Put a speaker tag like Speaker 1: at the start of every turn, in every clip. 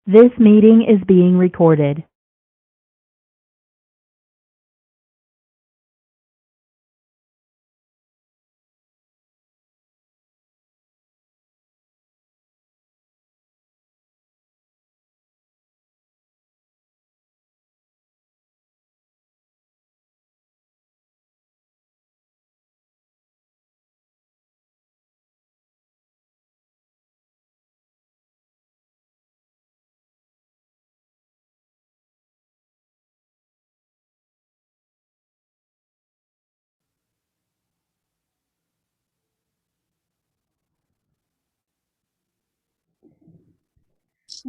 Speaker 1: This meeting is being recorded.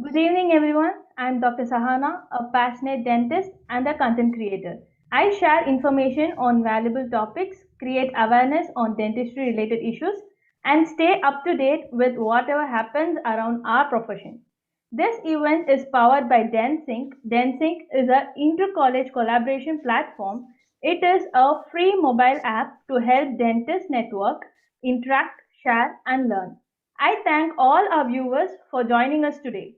Speaker 2: Good evening, everyone. I'm Dr. Sahana, a passionate dentist and a content creator. I share information on valuable topics, create awareness on dentistry related issues, and stay up to date with whatever happens around our profession. This event is powered by DenSync. DenSync is an inter-college collaboration platform. It is a free mobile app to help dentists network, interact, share, and learn. I thank all our viewers for joining us today.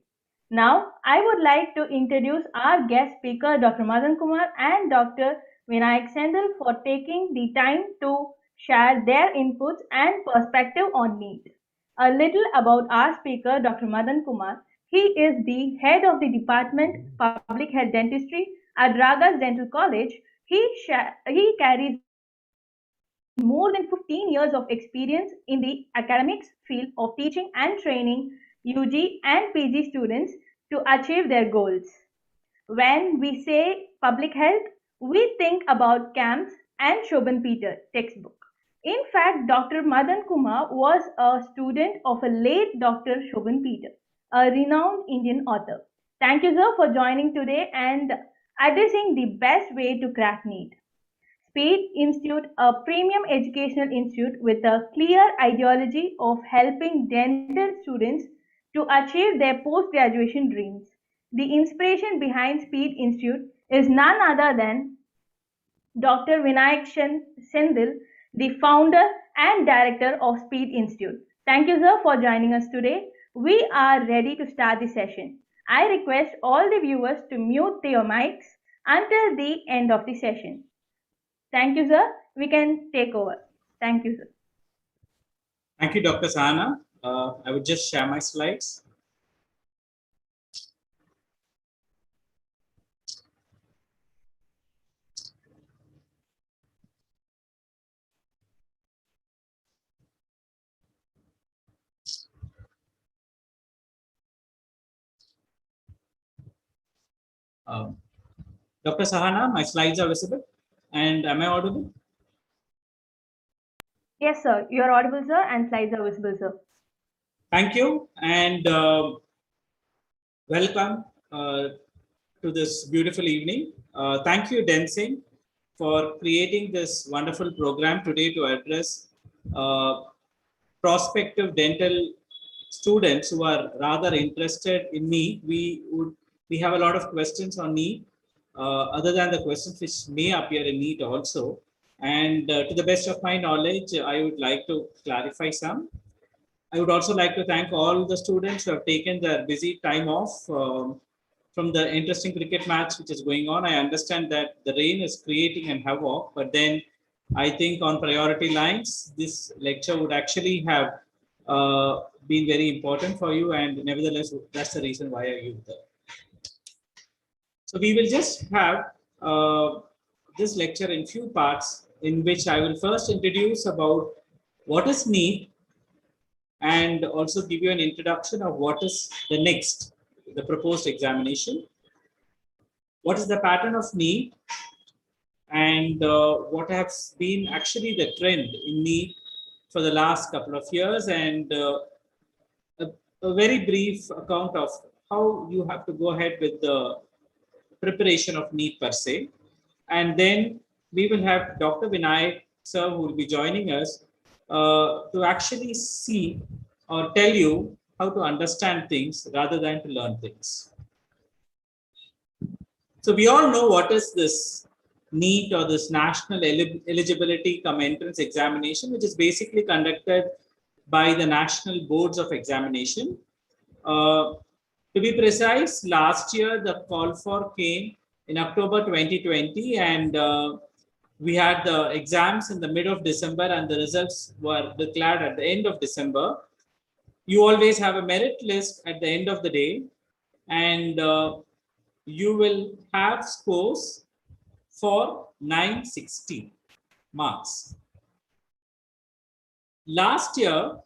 Speaker 2: Now, I would like to introduce our guest speaker, Dr. Madan Kumar and Dr. Vinayak Senthil, for taking the time to share their inputs and perspective on NEET. A little about our speaker, Dr. Madan Kumar. He is the head of the Department Public Health Dentistry at Ragas Dental College. He carries more than 15 years of experience in the academics field of teaching and training UG and PG students to achieve their goals. When we say public health, we think about camps and Shobhan Peter textbook. In fact, Dr. Madan Kumar was a student of a late Dr. Shobhan Peter, a renowned Indian author. Thank you, sir, for joining today and addressing the best way to crack NEET. Speed Institute, a premium educational institute with a clear ideology of helping dental students to achieve their post-graduation dreams. The inspiration behind Speed Institute is none other than Dr. Vinayak Senthil, the founder and director of Speed Institute. Thank you, sir, for joining us today. We are ready to start the session. I request all the viewers to mute their mics until the end of the session. Thank you, sir. We can take over. Thank you, sir.
Speaker 3: Thank you, Dr. Sahana. I would just share my slides. Um, Dr. Sahana, my slides are visible, and am I audible?
Speaker 2: Yes, sir. You are audible, sir, and slides are visible, sir.
Speaker 3: Thank you, and welcome to this beautiful evening. Thank you, Densing, for creating this wonderful program today to address prospective dental students who are rather interested in NEET. We have a lot of questions on NEET, other than the questions which may appear in NEET also. And to the best of my knowledge, I would like to clarify some. I would also like to thank all the students who have taken their busy time off from the interesting cricket match which is going on. I understand that the rain is creating an havoc, but then I think on priority lines, this lecture would actually have been very important for you, and nevertheless, that's the reason why I used there. So we will just have this lecture in few parts, in which I will first introduce about what is NEET, and also give you an introduction of what is the next, the proposed examination, what is the pattern of NEET, and what has been actually the trend in NEET for the last couple of years, and a very brief account of how you have to go ahead with the preparation of NEET per se. And then we will have Dr. Vinayak sir, who will be joining us to actually see or tell you how to understand things rather than to learn things. So we all know what is this NEET, or this National Eligibility Cum Entrance Examination, which is basically conducted by the National Boards of Examination. To be precise, last year the call for came in October 2020, and we had the exams in the mid of December, and the results were declared at the end of December. You always have a merit list at the end of the day, and you will have scores for 960 marks. Last year,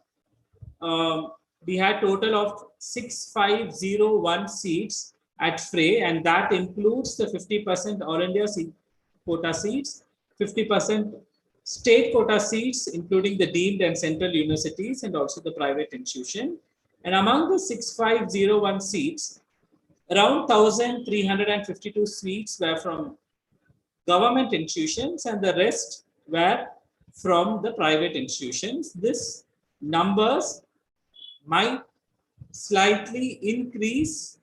Speaker 3: we had total of 6501 seats at Frey, and that includes the 50% All India quota seats, 50% state quota seats, including the deemed and central universities and also the private institution. And among the 6501 seats, around 1,352 seats were from government institutions and the rest were from the private institutions. This numbers might slightly increase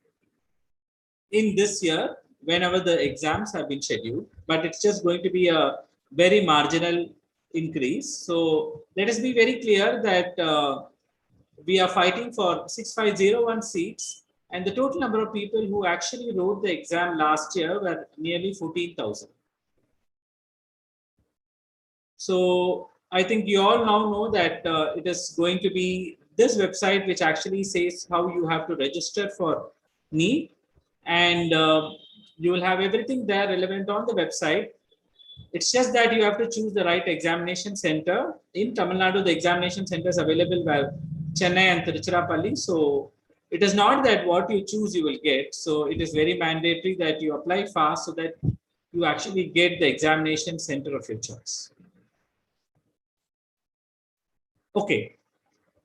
Speaker 3: in this year whenever the exams have been scheduled, but it's just going to be a very marginal increase. So let us be very clear that we are fighting for 6501 seats, and the total number of people who actually wrote the exam last year were nearly 14,000. So I think you all now know that it is going to be this website which actually says how you have to register for NEET, and you will have everything there relevant on the website. It's just that you have to choose the right examination center. In Tamil Nadu, the examination centers available were Chennai and Tiruchirappalli. So it is not that what you choose you will get. So it is very mandatory that you apply fast so that you actually get the examination center of your choice. Okay.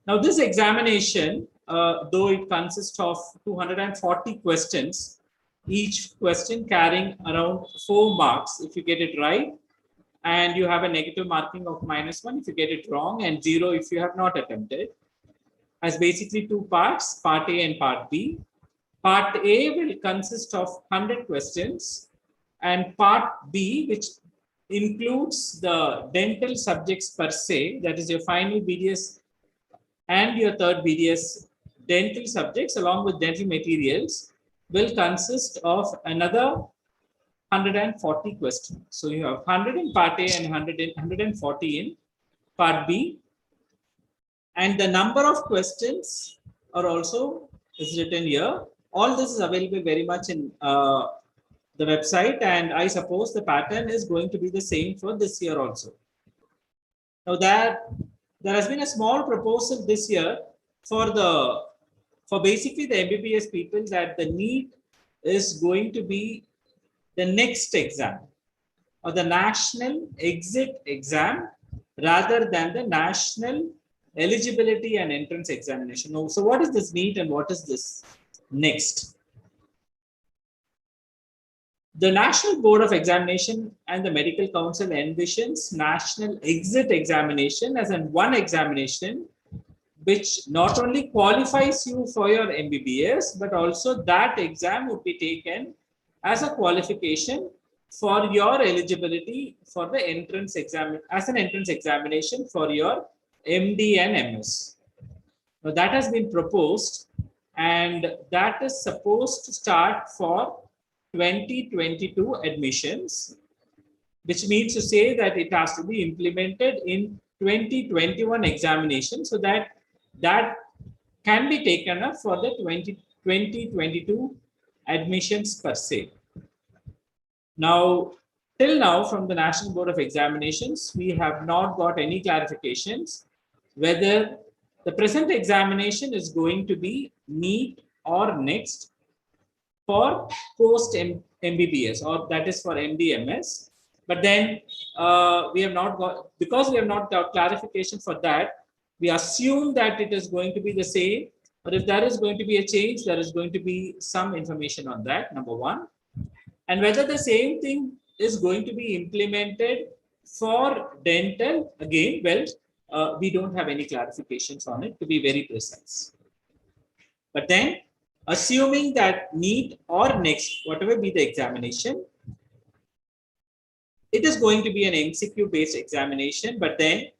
Speaker 3: Now this examination, though it consists of 240 questions, each question carrying around 4 marks if you get it right, and you have a negative marking of -1 if you get it wrong, and 0 if you have not attempted. Has basically 2 parts, part A and part B. Part A will consist of 100 questions, and part B, which includes the dental subjects per se, that is your final BDS and your third BDS dental subjects along with dental materials, will consist of another 140 questions. So you have 100 in part A and 140 in part B. And the number of questions are also is written here. All this is available very much in the website, and I suppose the pattern is going to be the same for this year also. Now that there has been a small proposal this year for basically the MBBS people that the NEET is going to be the next exam or the national exit exam rather than the national eligibility and entrance examination. So what is this NEET and what is this next? The National Board of Examination and the Medical Council envisions national exit examination as an one examination which not only qualifies you for your MBBS, but also that exam would be taken as a qualification for your eligibility for the entrance exam, as an entrance examination for your MD and MS. Now that has been proposed, and that is supposed to start for 2022 admissions, which means to say that it has to be implemented in 2021 examination, so that can be taken up for the 2022 admissions per se. Now, till now, from the National Board of Examinations, we have not got any clarifications whether the present examination is going to be NEET or next for post MBBS, or that is for MDMS. But then we have not got, because we have not got clarification for that, we assume that it is going to be the same. But if there is going to be a change, there is going to be some information on that, number one. And whether the same thing is going to be implemented for dental, again, well, we don't have any clarifications on it, to be very precise. But then, assuming that NEET or next, whatever be the examination, it is going to be an MCQ based examination, but then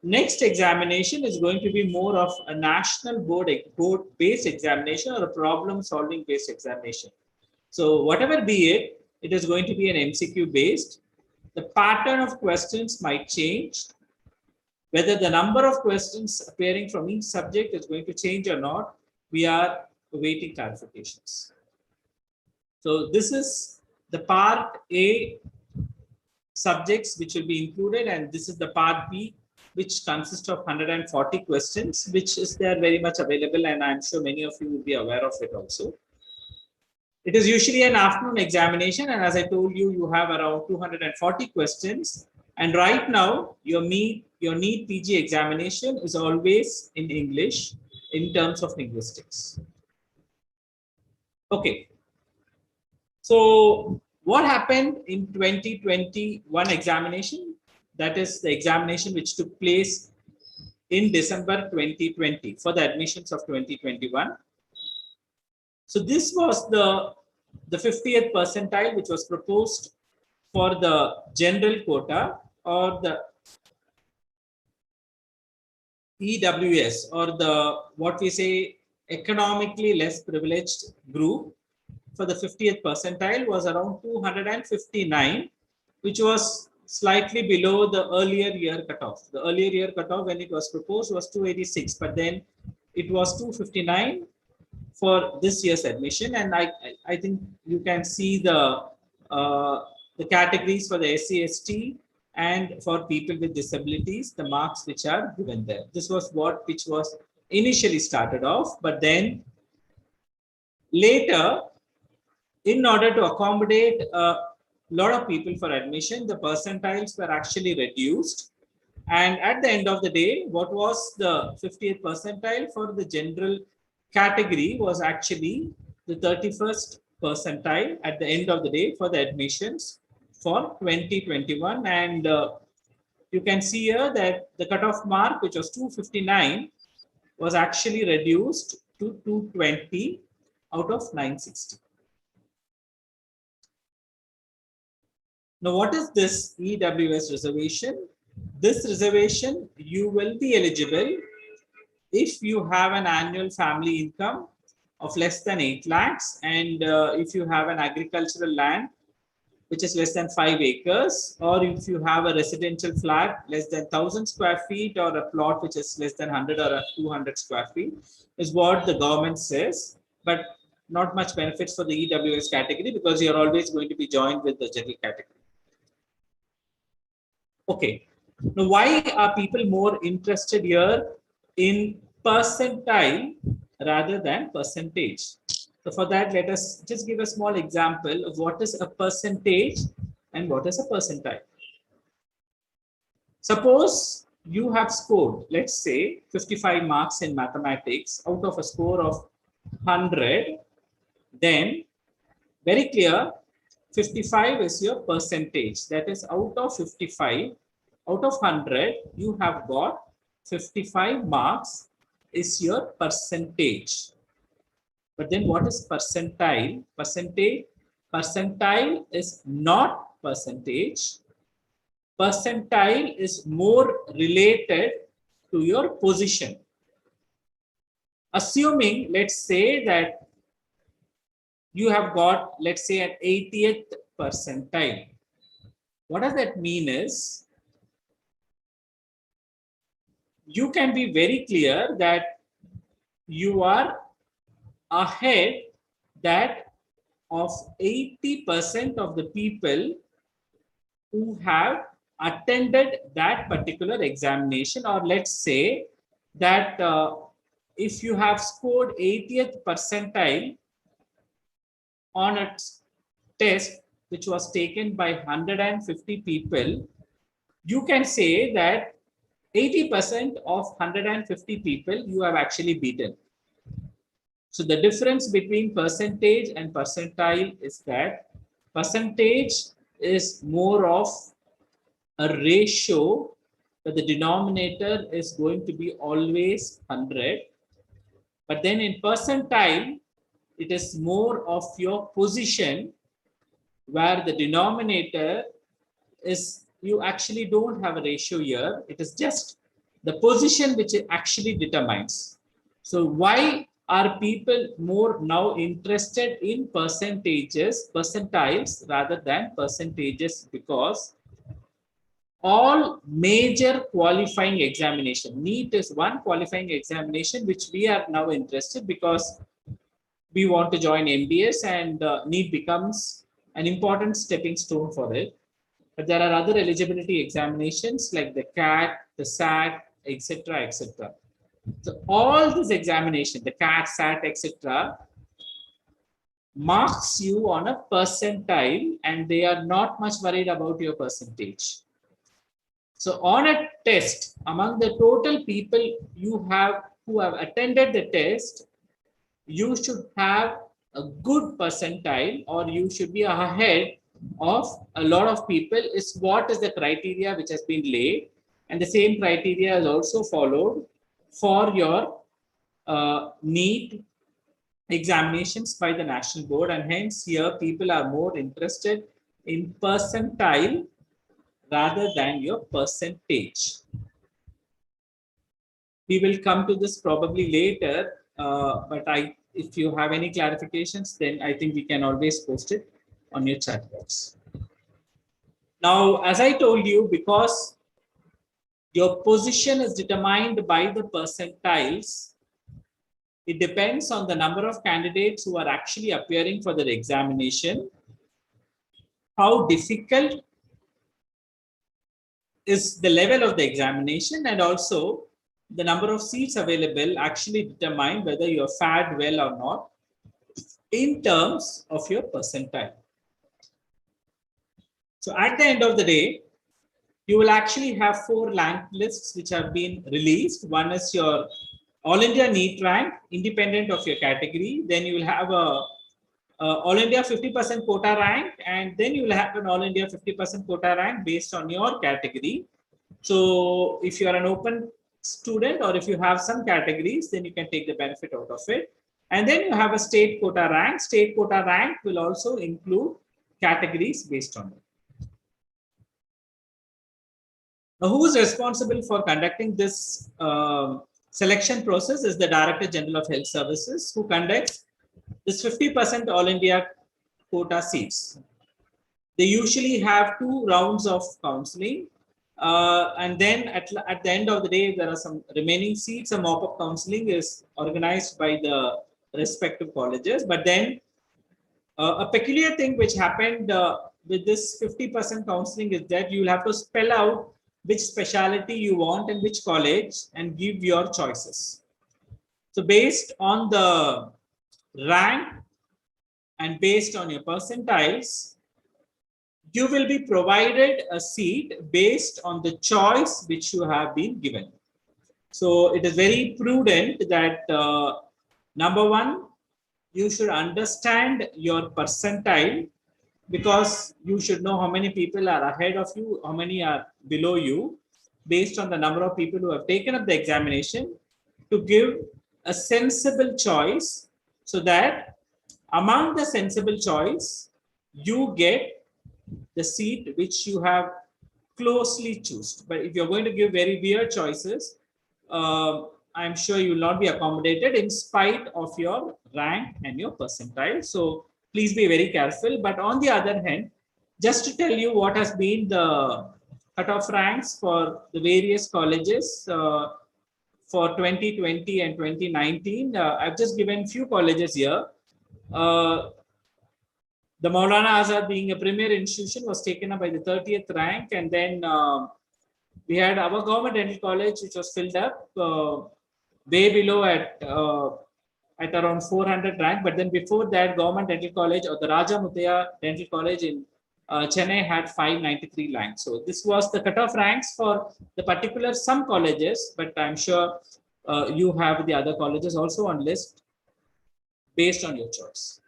Speaker 3: Next examination is going to be more of a national board-based examination or a problem-solving based examination. So whatever be it, it is going to be an MCQ based. The pattern of questions might change. Whether the number of questions appearing from each subject is going to change or not, we are awaiting clarifications. So this is the part A subjects which will be included, and this is the part B, which consists of 140 questions, which is there very much available, and I'm sure many of you will be aware of it also. It is usually an afternoon examination, and as I told you, you have around 240 questions. And right now, your NEET PG examination is always in English in terms of linguistics. Okay. So what happened in 2021 examination? That is the examination which took place in December 2020 for the admissions of 2021. So this was the 50th percentile which was proposed for the general quota or the EWS, or the what we say economically less privileged group. For the 50th percentile was around 259, which was slightly below the earlier year cutoff. The earlier year cutoff when it was proposed was 286, but then it was 259 for this year's admission. And I think you can see the categories for the SC, ST and for people with disabilities, the marks which are given there. This was which was initially started off, but then later, in order to accommodate a lot of people for admission, the percentiles were actually reduced. And at the end of the day, what was the 50th percentile for the general category was actually the 31st percentile at the end of the day for the admissions for 2021. And you can see here that the cutoff mark, which was 259, was actually reduced to 220 out of 960. Now, what is this EWS reservation? This reservation, you will be eligible if you have an annual family income of less than 8 lakhs and if you have an agricultural land which is less than 5 acres, or if you have a residential flat less than 1,000 square feet, or a plot which is less than 100 or 200 square feet, is what the government says. But not much benefits for the EWS category because you're always going to be joined with the general category. Okay. Now, why are people more interested here in percentile rather than percentage? So for that, let us just give a small example of what is a percentage and what is a percentile. Suppose you have scored, let's say, 55 marks in mathematics out of a score of 100, then very clear, 55 is your percentage. That is, out of 55, out of 100, you have got 55 marks is your percentage. But then what is percentile? Percentile is not percentage. Percentile is more related to your position. Assuming, let's say that you have got, let's say, an 80th percentile. What does that mean is, you can be very clear that you are ahead that of 80% of the people who have attended that particular examination. Or let's say that if you have scored 80th percentile on a test which was taken by 150 people, you can say that 80% of 150 people you have actually beaten. So the difference between percentage and percentile is that percentage is more of a ratio that the denominator is going to be always 100. But then in percentile, it is more of your position where the denominator is you actually don't have a ratio here. It is just the position which it actually determines. So why are people more now interested in percentiles rather than percentages? Because all major qualifying examination, NEET is one qualifying examination which we are now interested because we want to join MBS, and NEET becomes an important stepping stone for it. But there are other eligibility examinations like the CAT, the SAT, etc., etc. So all these examinations, the CAT, SAT, etc., marks you on a percentile, and they are not much worried about your percentage. So on a test, among the total people you have who have attended the test, you should have a good percentile, or you should be ahead of a lot of people, is what is the criteria which has been laid. And the same criteria is also followed for your NEET examinations by the national board, and hence here people are more interested in percentile rather than your percentage. We will come to this probably later, but if you have any clarifications, then I think we can always post it on your chat box. Now, as I told you, because your position is determined by the percentiles, it depends on the number of candidates who are actually appearing for the examination, how difficult is the level of the examination, and also the number of seats available actually determine whether you have fared well or not in terms of your percentile. So at the end of the day, you will actually have 4 rank lists which have been released. One is your All India NEET rank, independent of your category. Then you will have a All India 50% quota rank, and then you will have an All India 50% quota rank based on your category. So if you are an open student, or if you have some categories, then you can take the benefit out of it. And then you have a state quota rank. State quota rank will also include categories based on it. Now, who is responsible for conducting this selection process is the Director General of Health Services, who conducts this 50% All India quota seats. They usually have 2 rounds of counseling. And then at the end of the day, there are some remaining seats. A mop-up counseling is organized by the respective colleges. But then a peculiar thing which happened with this 50% counseling is that you will have to spell out which specialty you want and which college, and give your choices. So based on the rank and based on your percentiles, you will be provided a seat based on the choice which you have been given. So it is very prudent that number one, you should understand your percentile, because you should know how many people are ahead of you, how many are below you, based on the number of people who have taken up the examination, to give a sensible choice, so that among the sensible choice, you get the seat which you have closely chosen. But if you're going to give very weird choices, I'm sure you will not be accommodated in spite of your rank and your percentile. So please be very careful. But on the other hand, just to tell you what has been the cutoff ranks for the various colleges for 2020 and 2019, I've just given few colleges here. The Maulana Azad, being a premier institution, was taken up by the 30th rank, and then we had our government dental college, which was filled up way below at around 400 rank. But then before that, government dental college, or the Raja Mutaya Dental College in Chennai, had 593 ranks. So this was the cutoff ranks for the particular some colleges, but I'm sure you have the other colleges also on list based on your choice.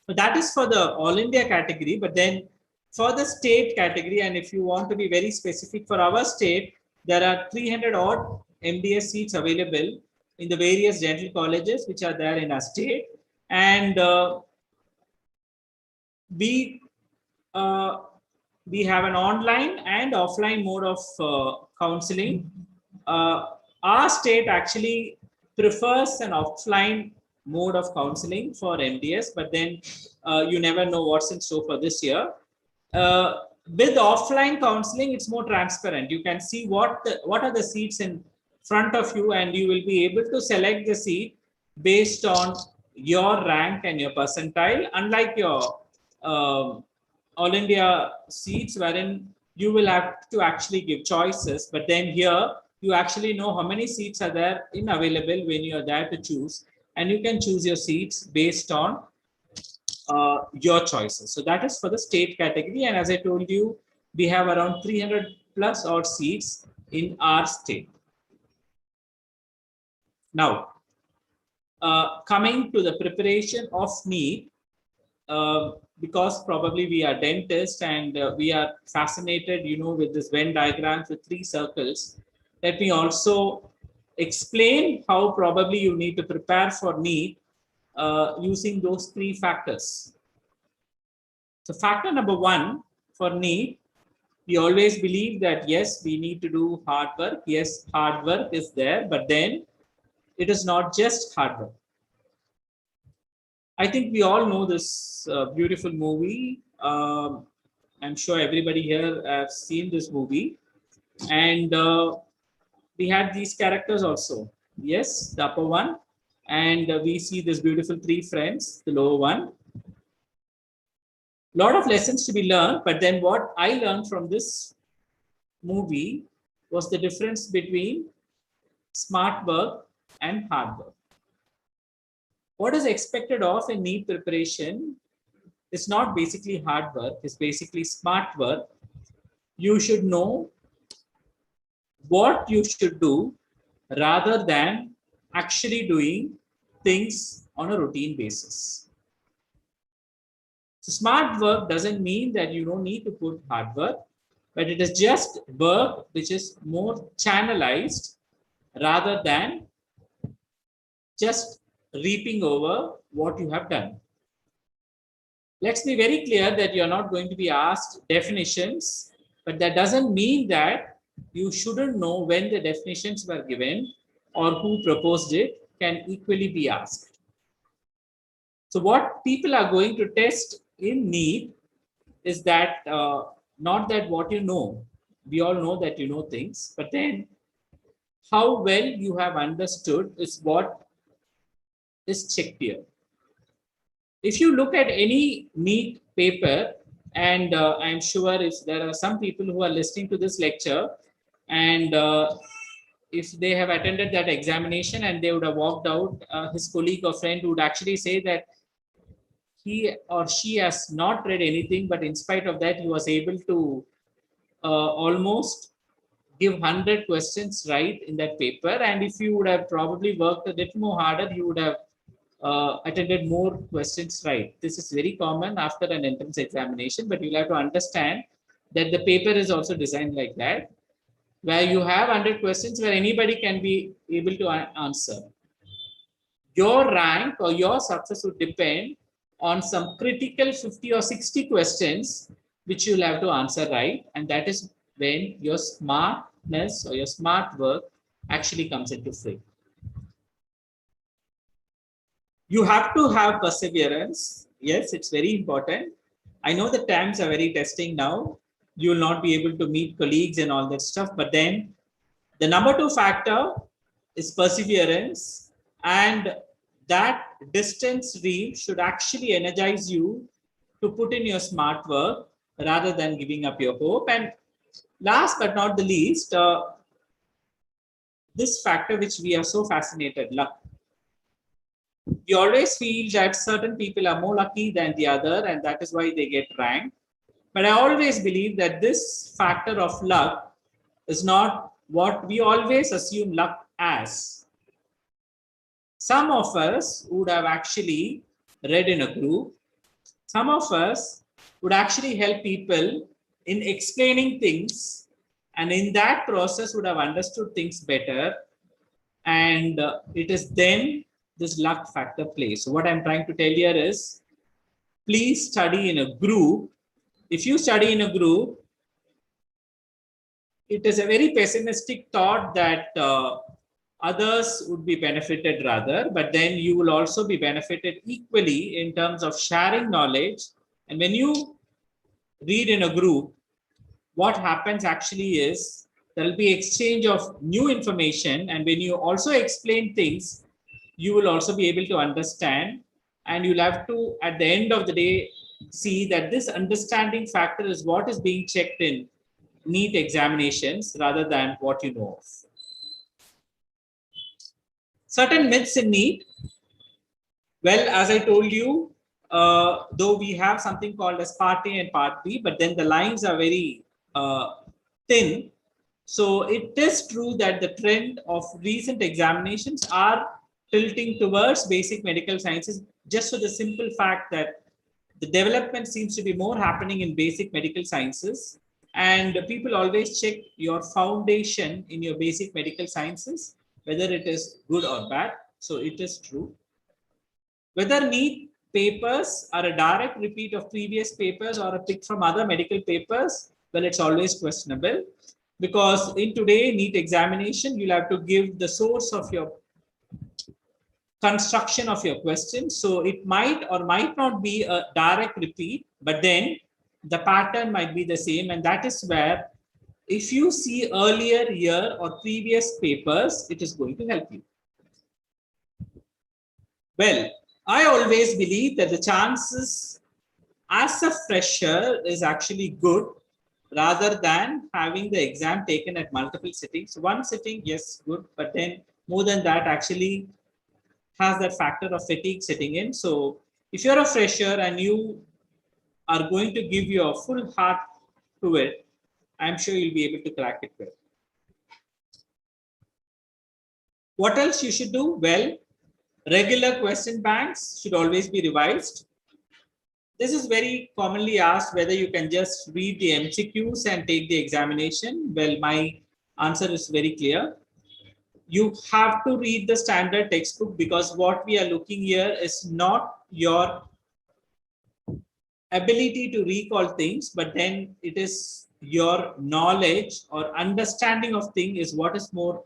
Speaker 3: So that is for the All India category. But then for the state category, and if you want to be very specific for our state, there are 300 odd MBS seats available in the various dental colleges which are there in our state. And we, as a state, we have 1,000 seats available in the various dental colleges which are there in our state. And we, as a state, we have 1,000 seats available in the various dental colleges which are there in our state. And we, as a state, we have 1,000 seats available in the various dental colleges which are there in our state. And we have an online and offline mode of counseling. Our state actually prefers an offline mode of counseling for MDS, but then you never know what's in store for this year. With offline counseling, it's more transparent. You can see what are the seats in front of you, and you will be able to select the seat based on your rank and your percentile, unlike your all India seats, wherein you will have to actually give choices. But then here, you actually know how many seats are there in available when you are there to choose, and you can choose your seats based on your choices. So that is for the state category. And as I told you, we have around 300 plus odd seats in our state. Now, coming to the preparation of NEET, because probably we are dentists and we are fascinated, with this Venn diagrams with 3 circles. Let me also explain how probably you need to prepare for NEET using those 3 factors. So factor number 1 for NEET, we always believe that yes, we need to do hard work. Yes, hard work is there, but then it is not just hard work. I think we all know this beautiful movie. I'm sure everybody here has seen this movie. And we had these characters also. Yes, the upper one. And we see this beautiful 3 friends, the lower one. Lot of lessons to be learned. But then what I learned from this movie was the difference between smart work and hard work. What is expected of a NEET preparation is not basically hard work, it's basically smart work. You should know what you should do rather than actually doing things on a routine basis. So smart work doesn't mean that you don't need to put hard work, but it is just work which is more channelized rather than just reaping over what you have done. Let's be very clear that you're not going to be asked definitions, but that doesn't mean that you shouldn't know when the definitions were given or who proposed it can equally be asked. So what people are going to test in NEET is that not that what you know, we all know that you know things, but then how well you have understood is what is checked here. If you look at any NEET paper, and I'm sure if there are some people who are listening to this lecture, and if they have attended that examination and they would have walked out, his colleague or friend would actually say that he or she has not read anything, but in spite of that, he was able to almost give 100 questions right in that paper. And if you would have probably worked a little more harder, you would have attended more questions right. This is very common after an entrance examination, but you'll have to understand that the paper is also designed like that, where you have 100 questions where anybody can be able to answer. Your rank or your success would depend on some critical 50 or 60 questions which you'll have to answer right, and that is when your smartness or your smart work actually comes into play. You have to have perseverance. Yes, it's very important. I know the times are very testing now. You will not be able to meet colleagues and all that stuff. But then the number 2 factor is perseverance. And that distance read should actually energize you to put in your smart work rather than giving up your hope. And last but not the least, this factor which we are so fascinated, luck. We always feel that certain people are more lucky than the other, and that is why they get ranked. But I always believe that this factor of luck is not what we always assume luck as. Some of us would have actually read in a group. Some of us would actually help people in explaining things, and in that process would have understood things better. And it is then this luck factor plays. So what I'm trying to tell here is, please study in a group if you study in a group, it is a very pessimistic thought that others would be benefited rather, but then you will also be benefited equally in terms of sharing knowledge. And when you read in a group, what happens actually is there will be exchange of new information. And when you also explain things, you will also be able to understand. And you'll have to, at the end of the day, see that this understanding factor is what is being checked in NEET examinations rather than what you know of. Certain myths in NEET. Well, as I told you, though we have something called as part A and part B, but then the lines are very thin. So it is true that the trend of recent examinations are tilting towards basic medical sciences, just for the simple fact that the development seems to be more happening in basic medical sciences. And people always check your foundation in your basic medical sciences, whether it is good or bad. So it is true. Whether NEET papers are a direct repeat of previous papers or a pick from other medical papers, well, it's always questionable, because in today NEET examination, you'll have to give the source of your construction of your question. So it might or might not be a direct repeat, but then the pattern might be the same. And that is where, if you see earlier year or previous papers, it is going to help you. Well, I always believe that the chances as a fresher is actually good rather than having the exam taken at multiple sittings. One sitting, yes, good, but then more than that actually has that factor of fatigue sitting in. So if you're a fresher and you are going to give your full heart to it, I'm sure you'll be able to crack it well. What else you should do? Well, regular question banks should always be revised. This is very commonly asked whether you can just read the MCQs and take the examination. Well, my answer is very clear. You have to read the standard textbook, because what we are looking here is not your ability to recall things, but then it is your knowledge or understanding of thing is what is more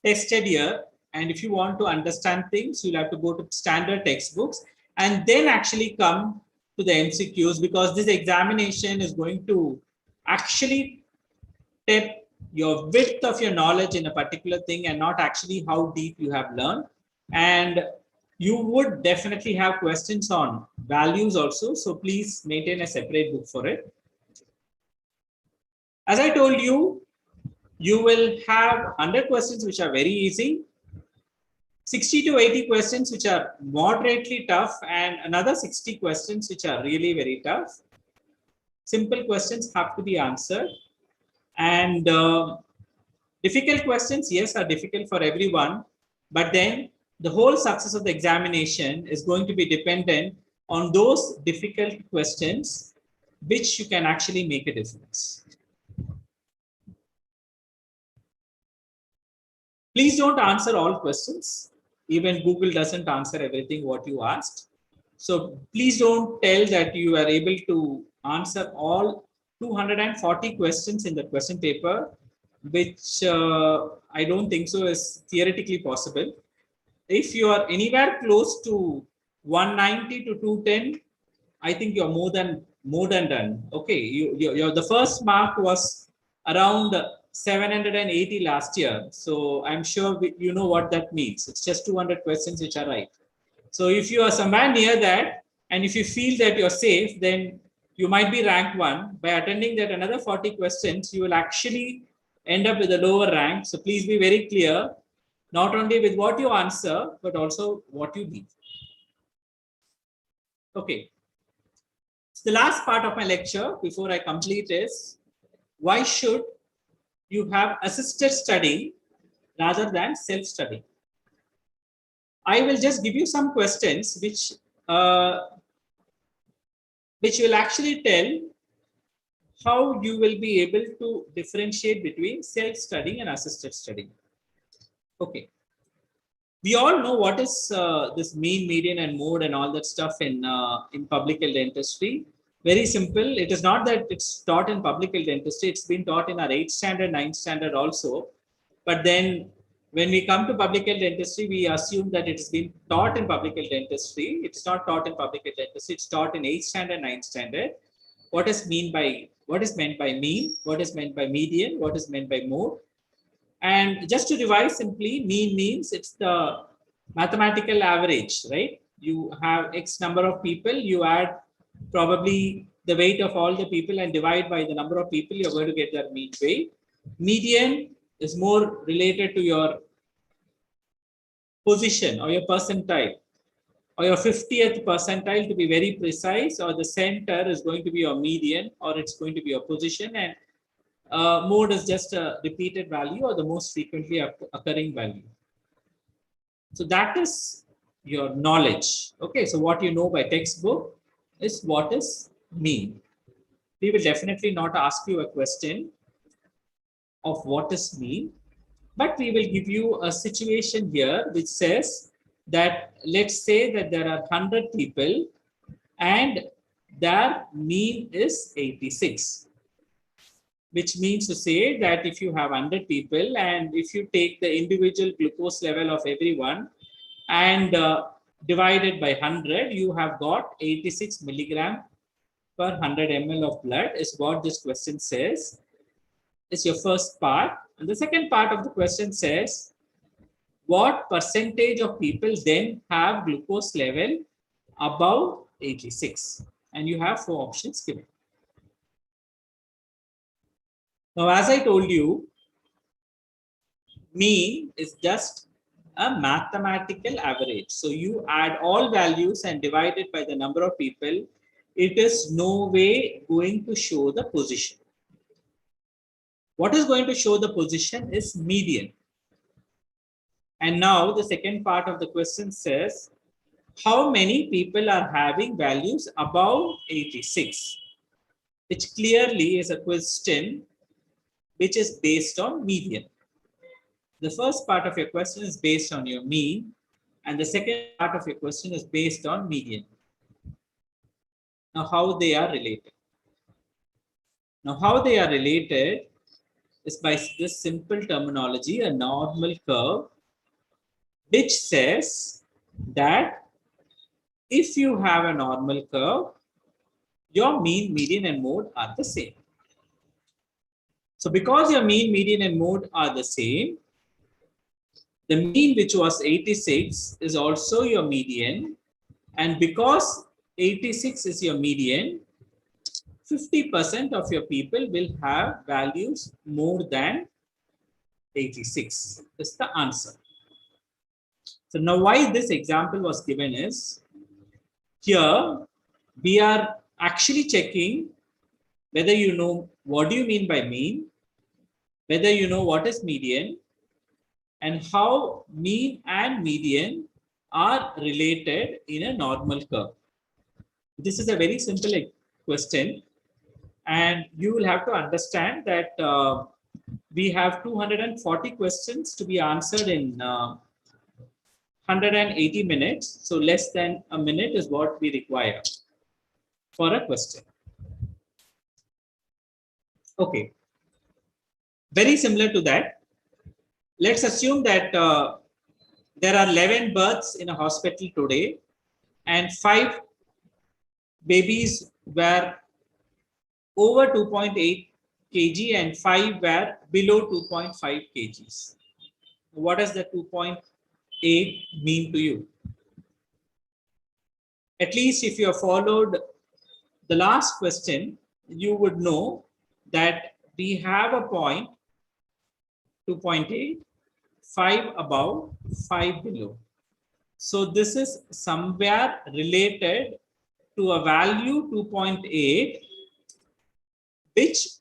Speaker 3: tested here. And if you want to understand things, you'll have to go to standard textbooks and then actually come to the MCQs, because this examination is going to actually test your width of your knowledge in a particular thing and not actually how deep you have learned. And you would definitely have questions on values also. So please maintain a separate book for it. As I told you, you will have 100 questions which are very easy, 60 to 80 questions which are moderately tough, and another 60 questions which are really very tough. Simple questions have to be answered, and difficult questions, yes, are difficult for everyone, but then the whole success of the examination is going to be dependent on those difficult questions which you can actually make a difference. Please don't answer all questions. Even Google doesn't answer everything what you asked. So please don't tell that you are able to answer all 240 questions in the question paper, which I don't think so is theoretically possible. If you are anywhere close to 190 to 210, I think you're more than done. Okay, the first mark was around 780 last year. So I'm sure you know what that means. It's just 200 questions which are right. So if you are somewhere near that, and if you feel that you're safe, then you might be rank 1. By attending that another 40 questions, you will actually end up with a lower rank. So please be very clear, not only with what you answer, but also what you need. Okay. So the last part of my lecture before I complete is, why should you have assisted study rather than self-study? I will just give you some questions which will actually tell how you will be able to differentiate between self-studying and assisted studying. Okay. We all know what is this mean, median, and mode, and all that stuff in public health dentistry. Very simple. It is not that it's taught in public health dentistry. It's been taught in our 8th standard, 9th standard also. But then when we come to public health dentistry, we assume that it's been taught in public health dentistry. It's not taught in public health dentistry. It's taught in 8th standard, 9th standard. What is meant by mean? What is meant by median? What is meant by mode? And just to revise simply, mean means it's the mathematical average, right? You have X number of people, you add probably the weight of all the people and divide by the number of people, you're going to get their mean weight. Median is more related to your position or your percentile or your 50th percentile, to be very precise, or the center is going to be your median, or it's going to be your position, and mode is just a repeated value or the most frequently occurring value. So that is your knowledge. Okay, so what you know by textbook is what is mean. We will definitely not ask you a question of what is mean, but we will give you a situation here which says that, let's say that there are 100 people and their mean is 86. Which means to say that if you have 100 people and if you take the individual glucose level of everyone and divide it by 100, you have got 86 milligram per 100 ml of blood is what this question says. It's your first part. And the second part of the question says, what percentage of people then have glucose level above 86? And you have 4 options given. Now, as I told you, mean is just a mathematical average. So you add all values and divide it by the number of people. It is no way going to show the position. What is going to show the position is median. And now the second part of the question says, how many people are having values above 86? Which clearly is a question which is based on median. The first part of your question is based on your mean, and the second part of your question is based on median. Now, how they are related? Now, how they are related is by this simple terminology, a normal curve, which says that if you have a normal curve, your mean, median, and mode are the same. So because your mean, median, and mode are the same, the mean, which was 86, is also your median. And because 86 is your median, 50% of your people will have values more than 86. That's the answer. So now why this example was given is, here we are actually checking whether you know what do you mean by mean, whether you know what is median, and how mean and median are related in a normal curve. This is a very simple question, and you will have to understand that we have 240 questions to be answered in 180 minutes. So less than a minute is what we require for a question. Okay. Very similar to that. Let's assume that there are 11 births in a hospital today and 5 babies were over 2.8 kg and 5 were below 2.5 kgs. What does the 2.8 mean to you? At least if you have followed the last question, you would know that we have a point 2.8, 5 above, 5 below. So this is somewhere related to a value 2.8, which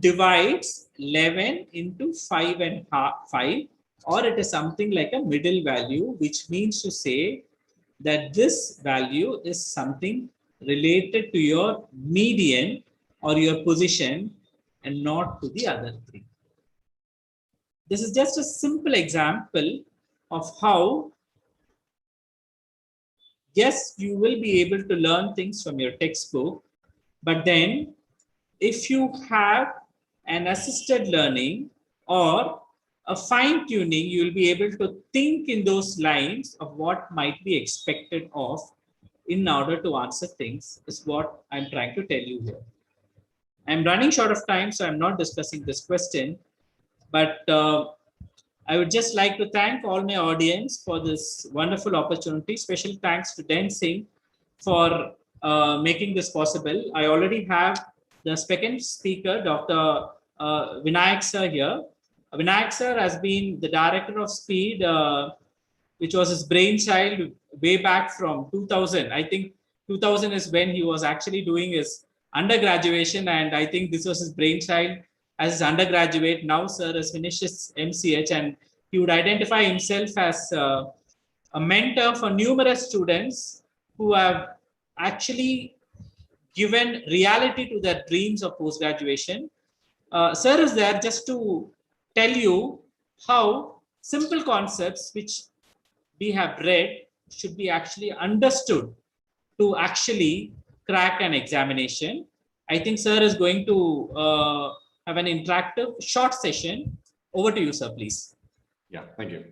Speaker 3: divides 11 into 5 and 5, or it is something like a middle value, which means to say that this value is something related to your median or your position and not to the other three. This is just a simple example of how, yes, you will be able to learn things from your textbook, but then if you have an assisted learning or a fine tuning, you will be able to think in those lines of what might be expected of in order to answer things, is what I'm trying to tell you here. I'm running short of time, so I'm not discussing this question, but I would just like to thank all my audience for this wonderful opportunity. Special thanks to Den Singh for making this possible. I already have the second speaker, Dr. Vinayak sir here. Vinayak sir has been the director of Speed, which was his brainchild way back from 2000. I think 2000 is when he was actually doing his undergraduation, and I think this was his brainchild as his undergraduate. Now, sir has finished his MCH, and he would identify himself as a mentor for numerous students who have actually given reality to their dreams of post graduation. Sir is there just to tell you how simple concepts which we have read should be actually understood to actually crack an examination. I think sir is going to have an interactive short session. Over to you, sir, please.
Speaker 4: Yeah, thank you.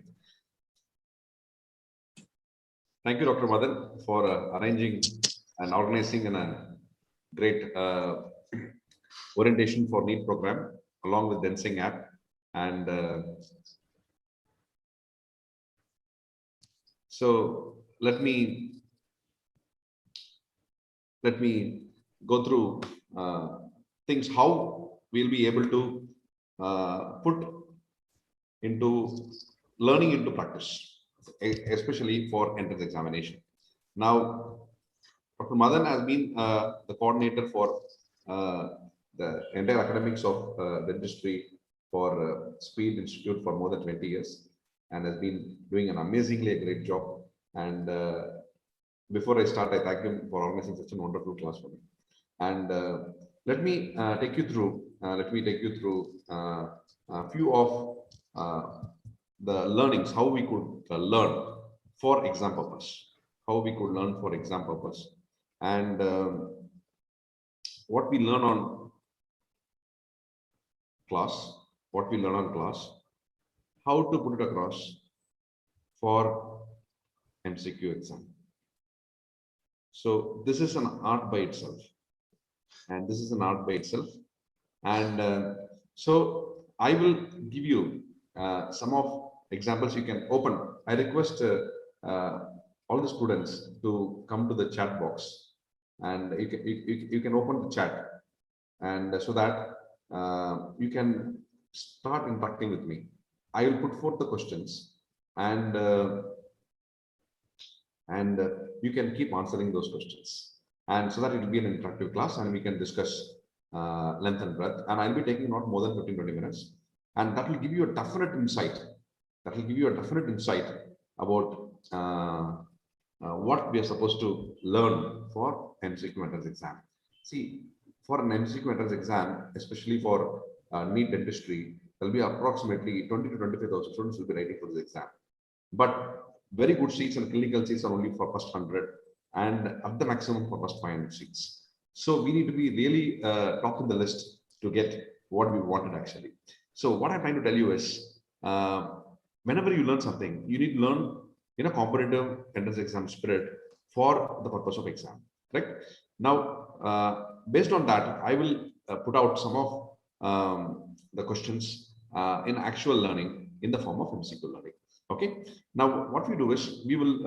Speaker 4: Thank you, Dr. Madan, for arranging and organizing a great orientation for NEET program along with Densing app. And so let me go through things how we'll be able to put into learning into practice, especially for entrance examination. Now, Dr. Madan has been the coordinator for the entire academics of dentistry for Speed Institute for more than 20 years and has been doing an amazingly great job. And before I start, I thank him for organizing such a wonderful class for me. And let me take you through. A few of the learnings, how we could learn for exam purpose, and what we learn on class, how to put it across for MCQ exam. So this is an art by itself, and so I will give you some of examples you can open. I request all the students to come to the chat box, and you can open the chat, and so that you can start interacting with me. I will put forth the questions, and you can keep answering those questions, and so that it will be an interactive class, and we can discuss length and breadth. And I'll be taking not more than 15-20 minutes, and that will give you a definite insight. About what we are supposed to learn for MCQ entrance exam. See, for an MCQ entrance exam, especially for NEET dentistry, there will be approximately 20 to 25,000 students will be writing for this exam. But very good seats and clinical seats are only for first 100, and at the maximum for first 500 seats. So we need to be really top in the list to get what we wanted actually. So what I'm trying to tell you is, whenever you learn something, you need to learn in a competitive entrance exam spirit for the purpose of exam. Right now, based on that, I will put out some of the questions in actual learning in the form of MCQ learning. Okay. Now, what we do is we will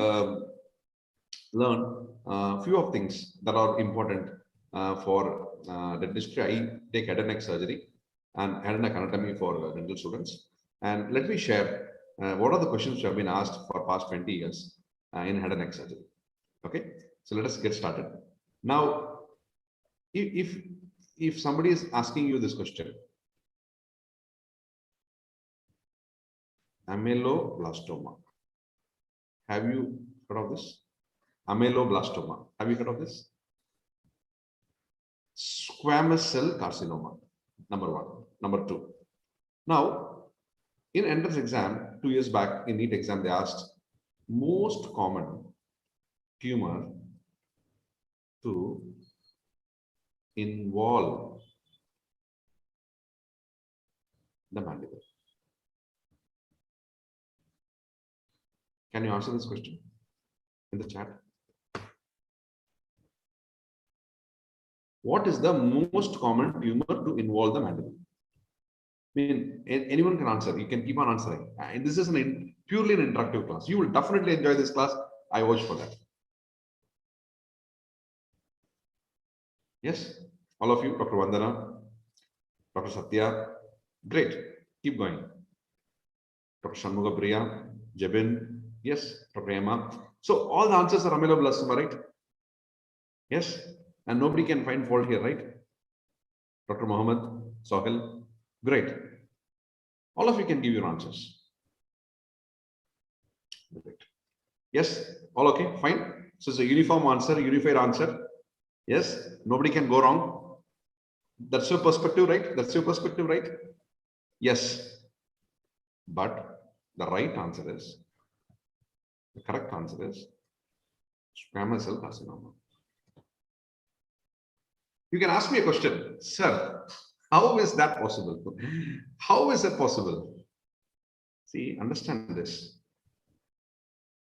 Speaker 4: learn a few of things that are important for dentistry. I take head and neck surgery and head and neck anatomy for dental students. And let me share what are the questions which have been asked for past 20 years in head and neck surgery. Okay, so let us get started. Now, if somebody is asking you this question, ameloblastoma, have you heard of this? Ameloblastoma, have you heard of this? Squamous cell carcinoma, number one. Number two, now In entrance exam 2 years back, in NEET exam, they asked most common tumor to involve the mandible. Can you answer this question in the chat? What is the most common tumor to involve the mandible? I mean, anyone can answer. You can keep on answering. And this is purely an interactive class. You will definitely enjoy this class. I vouch for that. Yes, all of you, Dr. Vandana, Dr. Satya, great. Keep going. Dr. Shanmuga Priya, Jabin, yes, Dr. Emma. So all the answers are ameloblastoma, right? Yes, and nobody can find fault here, right? Dr. Mohammed, Sohel, great. All of you can give your answers. Perfect. Yes, all okay, fine. So it's a uniform answer, unified answer. Yes, nobody can go wrong. That's your perspective, right? That's your perspective, right? Yes. But the right answer is, the correct answer is squamous cell carcinoma. You can ask me a question, sir, how is that possible? How is that possible? See, understand this.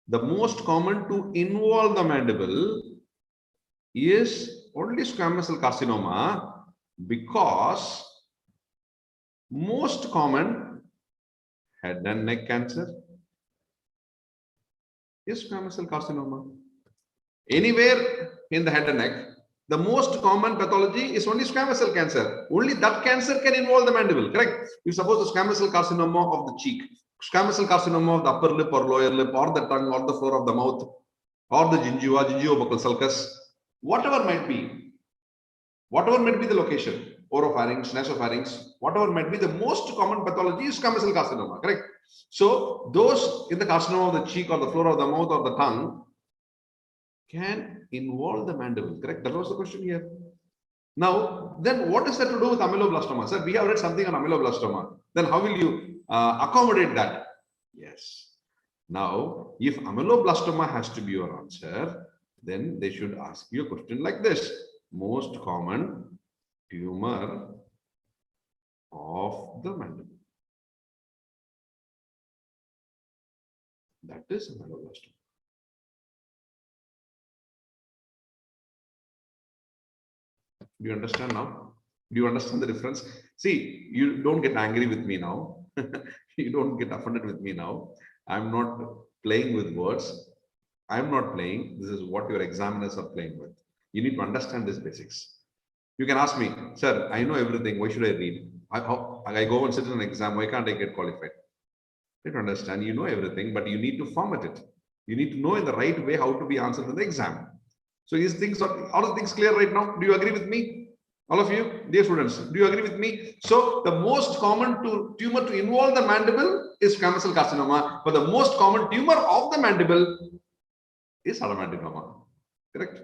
Speaker 4: The most common to involve the mandible is only squamous cell carcinoma because most common head and neck cancer is squamous cell carcinoma. Anywhere in the head and neck, the most common pathology is only squamous cell cancer. Only that cancer can involve the mandible, correct? If suppose the squamous cell carcinoma of the cheek, squamous cell carcinoma of the upper lip or lower lip or the tongue or the floor of the mouth or the gingiva, gingivobuccal sulcus, whatever might be the location, oropharynx, nasopharynx, whatever might be, the most common pathology is squamous cell carcinoma, correct? So those in the carcinoma of the cheek or the floor of the mouth or the tongue can involve the mandible, correct? That was the question here. Now, then what is that to do with ameloblastoma? Sir, we have read something on ameloblastoma. Then how will you accommodate that? Yes. Now, if ameloblastoma has to be your answer, then they should ask you a question like this. Most common tumor of the mandible. That is ameloblastoma. Do you understand now? Do you understand the difference? See, you don't get angry with me now. You don't get offended with me now. I'm not playing with words. I'm not playing. This is what your examiners are playing with. You need to understand these basics. You can ask me, sir, I know everything. Why should I read? I go and sit in an exam. Why can't I get qualified? You don't understand. You know everything, but you need to format it. You need to know in the right way how to be answered in the exam. So these things are all the things clear right now. Do you agree with me? All of you, dear students, do you agree with me? So the most common tumor to involve the mandible is squamous cell carcinoma, but the most common tumor of the mandible is adenoadenoma. Correct?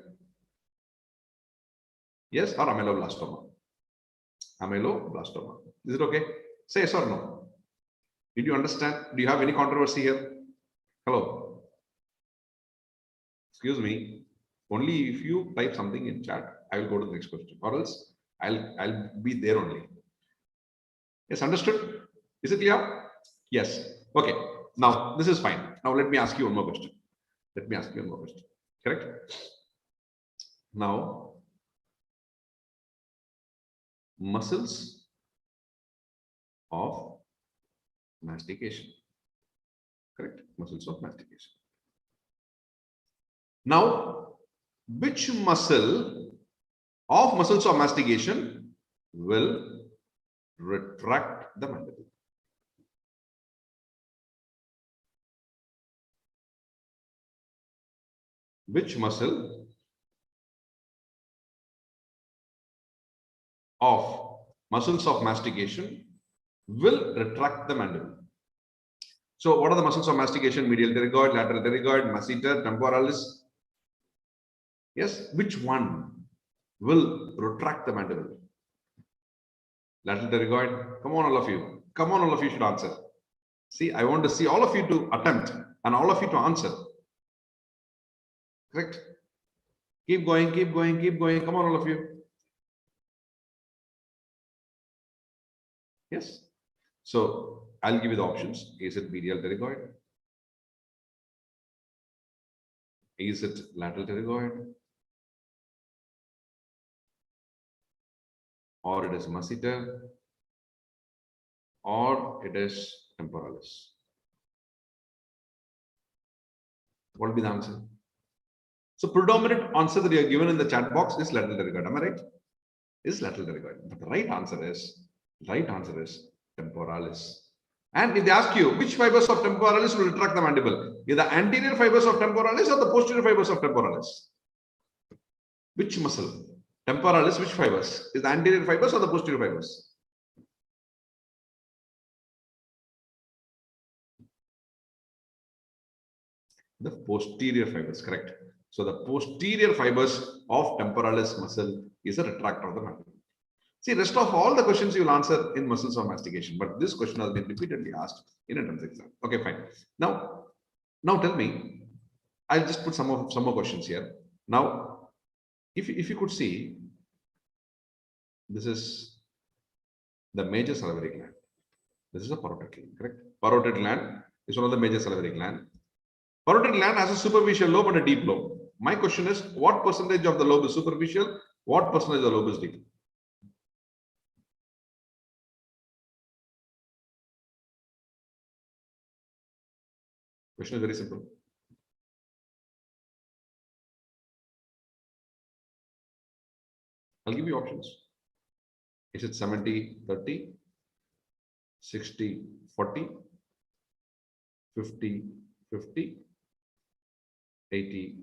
Speaker 4: Yes, or ameloblastoma. Ameloblastoma. Is it okay? Say yes or no. Did you understand? Do you have any controversy here? Hello. Excuse me. Only if you type something in chat, I will go to the next question, or else I'll be there only. Yes, understood? Is it clear? Yes. Okay. Now this is fine. Now let me ask you one more question. Let me ask you one more question. Correct? Now, muscles of mastication. Correct? Muscles of mastication. Now, which muscles of mastication will retract the mandible? Which muscles of mastication will retract the mandible? So what are the muscles of mastication? Medial pterygoid, lateral pterygoid, masseter, temporalis. Yes, which one will retract the mandible? Lateral pterygoid. Come on, all of you. Come on, all of you should answer. See, I want to see all of you to attempt and all of you to answer. Correct? Keep going, keep going, keep going. Come on, all of you. Yes. So I'll give you the options. Is it medial pterygoid? Is it lateral pterygoid? Or it is masseter? Or it is temporalis? What will be the answer? So predominant answer that you are given in the chat box is lateral pterygoid. Am I right? Is lateral pterygoid. But the right answer is temporalis. And if they ask you which fibers of temporalis will retract the mandible, is the anterior fibers of temporalis or the posterior fibers of temporalis? Which muscle? Temporalis, which fibers? Is the anterior fibers or the posterior fibers? The posterior fibers, correct. So the posterior fibers of temporalis muscle is a retractor of the mandible. See, rest of all the questions you will answer in muscles of mastication, but this question has been repeatedly asked in entrance exam. Okay, fine. Now tell me, I'll just put some more questions here. Now, if you could see, this is the major salivary gland. This is a parotid gland, correct? Parotid gland is one of the major salivary gland. Parotid gland has a superficial lobe and a deep lobe. My question is, what percentage of the lobe is superficial? What percentage of the lobe is deep? Question is very simple. I'll give you options. Is it 70-30, 60-40, 50-50, 80-20?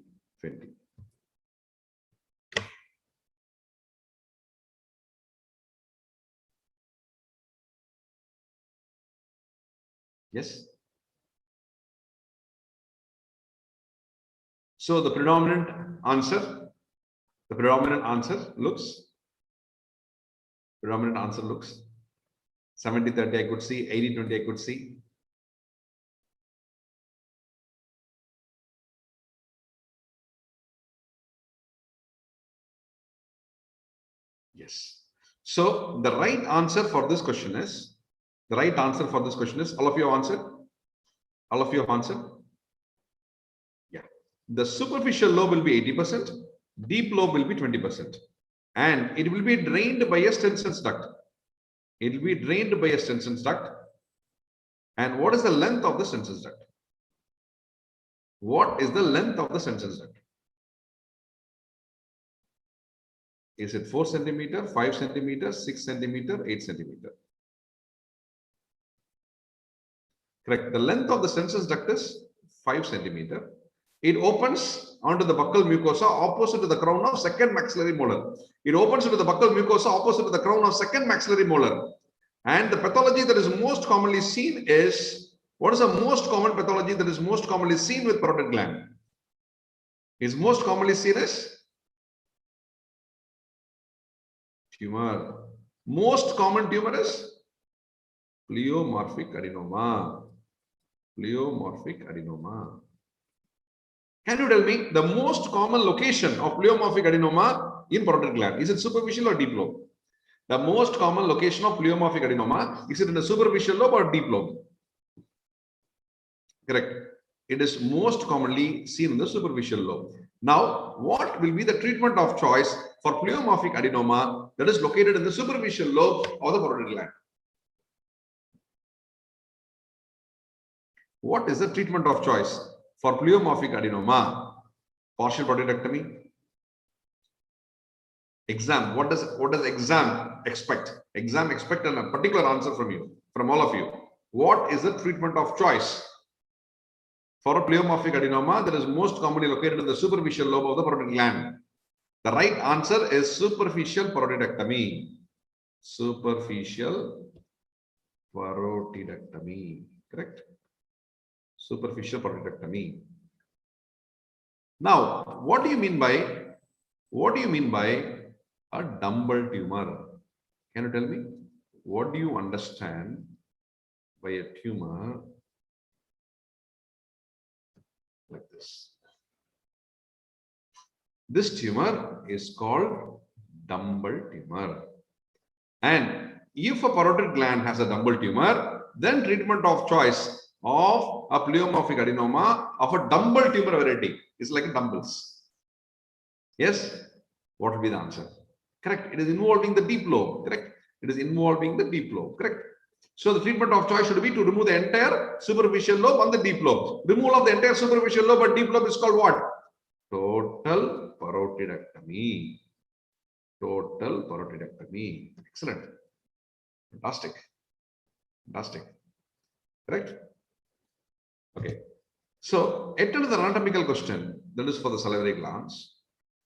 Speaker 4: Yes. So the predominant answer looks 70-30 I could see, 80-20 I could see. Yes. So the right answer for this question is, all of you have answered? All of you have answered? Yeah. The superficial lobe will be 80%, deep lobe will be 20%. And it will be drained by a Stensen's duct. It will be drained by a Stensen's duct. And what is the length of the Stensen's duct? What is the length of the Stensen's duct? Is it 4 centimeter, 5 centimeter, 6 centimeter, 8 centimeter? Correct. The length of the Stensen's duct is 5 centimeter. It opens onto the buccal mucosa opposite to the crown of second maxillary molar. It opens into the buccal mucosa opposite to the crown of second maxillary molar. And the pathology that is most commonly seen is, what is the most common pathology that is most commonly seen with parotid gland? Is most commonly seen as tumor. Most common tumor is pleomorphic adenoma. Pleomorphic adenoma. Can you tell me the most common location of pleomorphic adenoma in parotid gland? Is it superficial or deep lobe? The most common location of pleomorphic adenoma, is it in the superficial lobe or deep lobe? Correct. It is most commonly seen in the superficial lobe. Now, what will be the treatment of choice for pleomorphic adenoma that is located in the superficial lobe of the parotid gland? What is the treatment of choice for pleomorphic adenoma? Partial prostatectomy. Exam. What does exam expect? Exam expect a particular answer from you, from all of you. What is the treatment of choice for a pleomorphic adenoma that is most commonly located in the superficial lobe of the parotid gland? The right answer is superficial parotidectomy. Superficial parotidectomy. Correct. Superficial parotidectomy. Now, what do you mean by a dumbbell tumor? Can you tell me? What do you understand by a tumor this. This tumor is called dumble tumor. And if a parotid gland has a dumble tumor, then treatment of choice of a pleomorphic adenoma of a dumble tumor variety is like dumbbells. Yes? What will be the answer? Correct. It is involving the deep lobe. Correct. It is involving the deep lobe. Correct. So the treatment of choice should be to remove the entire superficial lobe and the deep lobe. Removal of the entire superficial lobe and deep lobe is called what? Total parotidectomy. Total parotidectomy. Excellent. Fantastic. Fantastic. Correct? Okay. So, enter the anatomical question. That is for the salivary glands.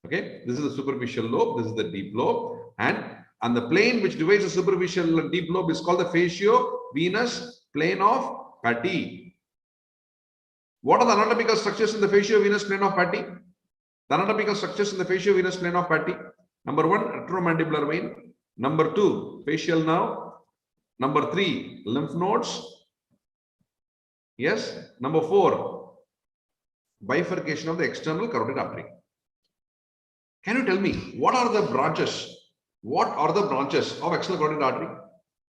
Speaker 4: Okay. This is the superficial lobe. This is the deep lobe. And the plane which divides the superficial and deep lobe is called the fascio-venous plane of Patty. What are the anatomical structures in the fascio-venous plane of Patty? The anatomical structures in the fascio-venous plane of Patty. Number 1, retromandibular vein. Number 2, facial nerve. Number 3, lymph nodes. Yes. Number 4, bifurcation of the external carotid artery. Can you tell me what are the branches? What are the branches of external carotid artery?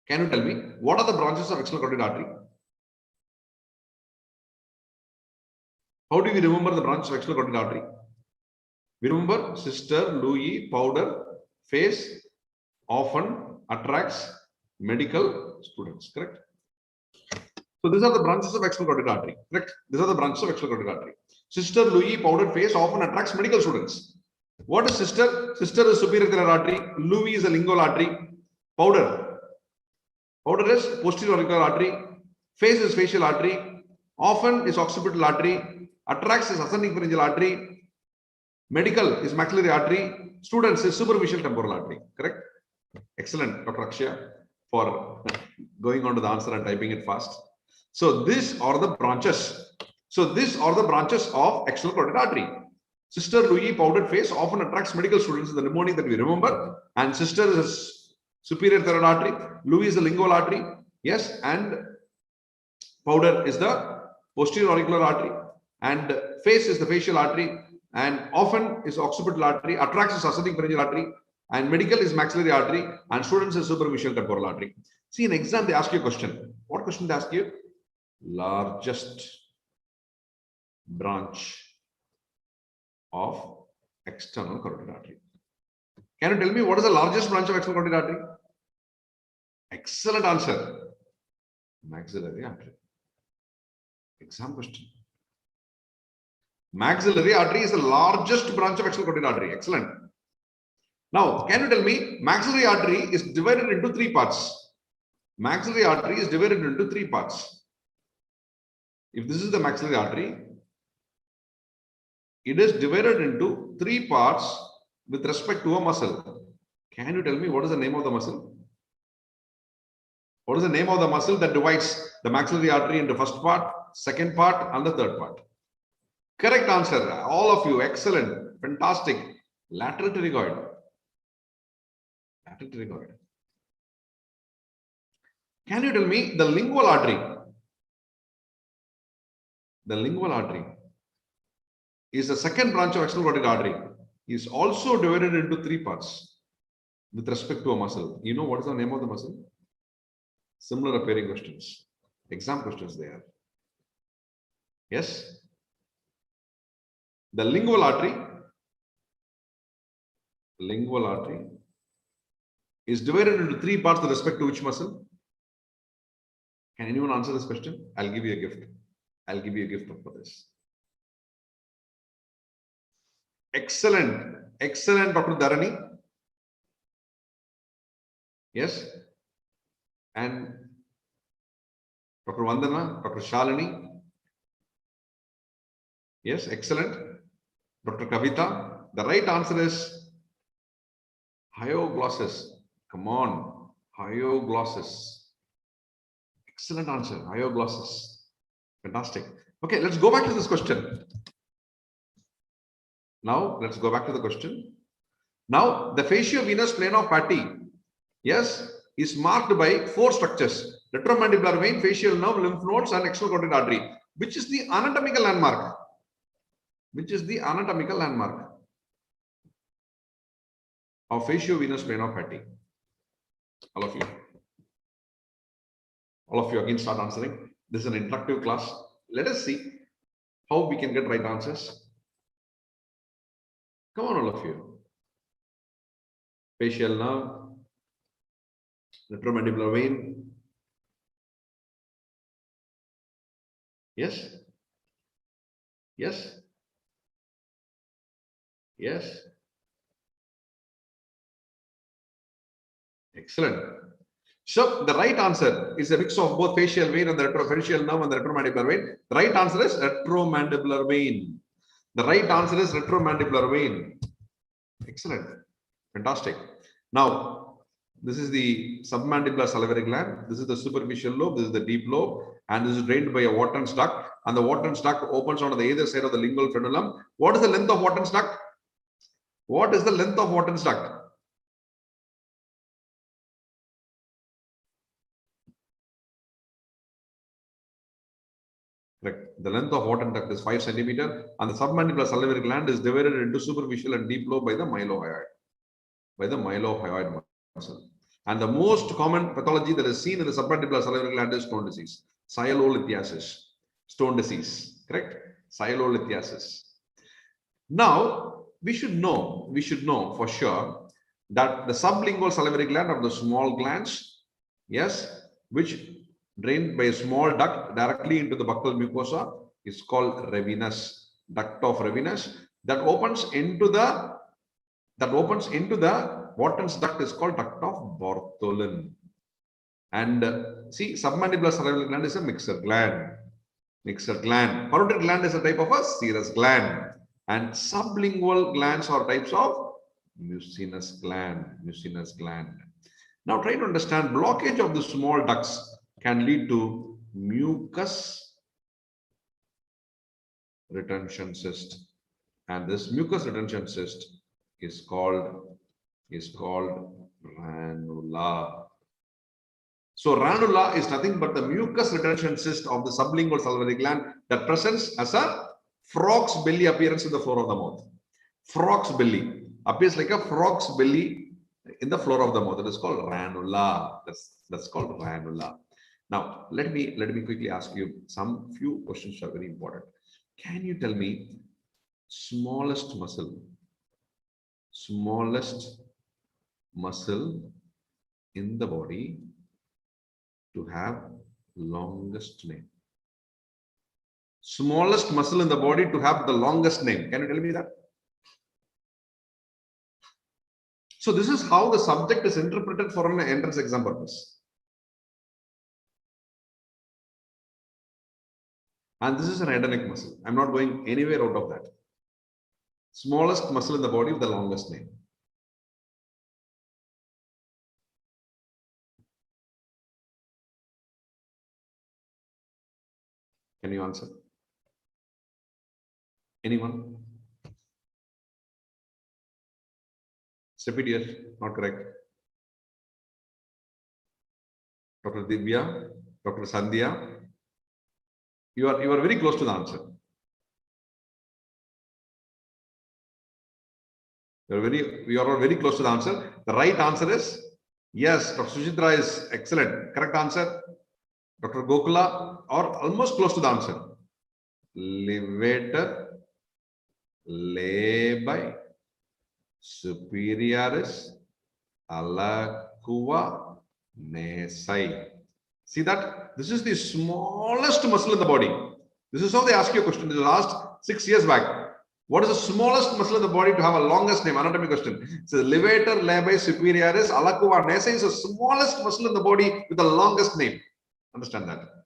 Speaker 4: Can you tell me what are the branches of external carotid artery? How do we remember the branches of external carotid artery? We remember sister, Louis, powder, face, often, attracts, medical, students, correct? So these are the branches of external carotid artery, correct? These are the branches of external carotid artery. Sister, Louis, powder, face, often attracts medical students. What is sister? Sister is superior thelar artery. Louis is a lingual artery. Powder. Powder is posterior auricular artery. Face is facial artery. Often is occipital artery. Attracts is ascending pharyngeal artery. Medical is maxillary artery. Students is superficial temporal artery. Correct? Excellent, Dr. Akshay, for going on to the answer and typing it fast. So these are the branches. So these are the branches of external carotid artery. Sister, Louis, powdered face often attracts medical students in the mnemonic that we remember. And sister is a superior thyroid artery. Louis is a lingual artery. Yes. And powder is the posterior auricular artery. And face is the facial artery. And often is occipital artery. Attracts is ascending pharyngeal artery. And medical is maxillary artery. And students is superficial temporal artery. See, in exam, they ask you a question. What question they ask you? Largest branch of external carotid artery. Can you tell me what is the largest branch of external carotid artery? Excellent answer. Maxillary artery. Exam question. Maxillary artery is the largest branch of external carotid artery. Excellent. Now, can you tell me maxillary artery is divided into 3 parts? Maxillary artery is divided into 3 parts. If this is the maxillary artery, it is divided into 3 parts with respect to a muscle. Can you tell me what is the name of the muscle? What is the name of the muscle that divides the maxillary artery into first part, second part, and the third part? Correct answer. All of you. Excellent. Fantastic. Lateral pterygoid. Lateral pterygoid. Can you tell me the lingual artery? The lingual artery is the second branch of external carotid artery. Is also divided into 3 parts with respect to a muscle. You know what is the name of the muscle? Similar appearing questions. Exam questions there. Yes. The lingual artery is divided into 3 parts with respect to which muscle? Can anyone answer this question? I'll give you a gift. I'll give you a gift for this. Excellent. Excellent, Dr. Dharani. Yes. And Dr. Vandana, Dr. Shalini. Yes, excellent. Dr. Kavita. The right answer is hyoglossus. Come on. Hyoglossus. Excellent answer. Hyoglossus. Fantastic. Okay, let's go back to this question. Now, let's go back to the question. Now, the fascio-venous plane of Patty, yes, is marked by 4 structures: retromandibular vein, facial nerve, lymph nodes, and external carotid artery. Which is the anatomical landmark? which is the anatomical landmark of facio-venous plane of fatigue? All of you. All of you again start answering. This is an interactive class. Let us see how we can get right answers. Come on, all of you. Facial nerve, retromandibular vein. Yes? Yes? Yes? Excellent. So the right answer is a mix of both facial vein and the facial nerve and the retromandibular vein. The right answer is retromandibular vein. The right answer is retromandibular vein. Excellent. Fantastic. Now, this is the submandibular salivary gland. This is the superficial lobe. This is the deep lobe. And this is drained by a Wharton's duct. And the Wharton's duct opens onto the either side of the lingual frenulum. What is the length of Wharton's duct? What is the length of Wharton's duct? Correct. The length of Wharton duct is 5 centimeter, and the submandibular salivary gland is divided into superficial and deep lobe by the mylohyoid. Muscle. And the most common pathology that is seen in the submandibular salivary gland is stone disease, sialolithiasis, stone disease. Correct? Sialolithiasis. Now we should know for sure that the sublingual salivary gland are the small glands, yes, which drained by a small duct directly into the buccal mucosa is called ravinus, duct of ravinus, that opens into the Wharton's duct is called duct of Bartholin. And see, submandibular salivary gland is a mixer gland. Parotid gland is a type of a serous gland, and sublingual glands are types of mucinous gland. Now try to understand, blockage of the small ducts can lead to mucus retention cyst, and this mucus retention cyst is called ranula. So ranula is nothing but the mucus retention cyst of the sublingual salivary gland that presents as a frog's belly appearance in the floor of the mouth. Frog's belly appears like a frog's belly in the floor of the mouth. It is called ranula. That's called ranula. Now, let me quickly ask you some few questions that are very important. Can you tell me smallest muscle in the body to have longest name? Smallest muscle in the body to have the longest name. Can you tell me that? So this is how the subject is interpreted for an entrance exam purpose. And this is an hendonic muscle. I'm not going anywhere out of that. Smallest muscle in the body with the longest name. Can you answer? Anyone? Stupid, not correct. Dr. Divya, Dr. Sandhya, you are very close to the answer. You are all very close to the answer. The right answer is yes. Dr. Suchitra is excellent. Correct answer. Dr. Gokula are almost close to the answer. Levator labi superioris alacua nasai. See that? This is the smallest muscle in the body. This is how they ask you a question. This was asked 6 years back. What is the smallest muscle in the body to have a longest name? Anatomy question. So levator labi superioris alacua nasai is the smallest muscle in the body with the longest name. Understand that?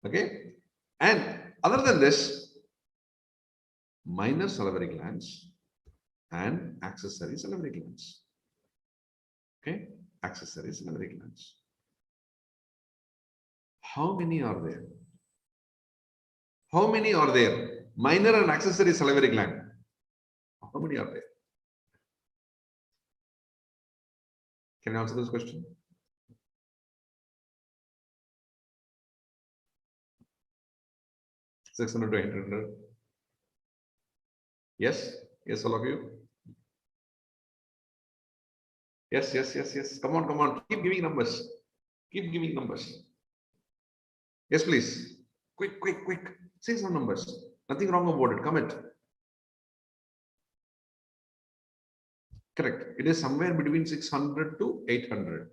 Speaker 4: Okay. And other than this, minor salivary glands and accessory salivary glands. Okay. Accessory salivary glands. How many are there? How many are there? Minor and accessory salivary gland. How many are there? Can you answer this question? $600 to $800. Yes, yes, all of you. Yes, yes, yes, yes. Come on, come on. Keep giving numbers. Keep giving numbers. Yes, please. Quick, quick, quick. Say some numbers. Nothing wrong about it. Comment. Correct. It is somewhere between 600 to 800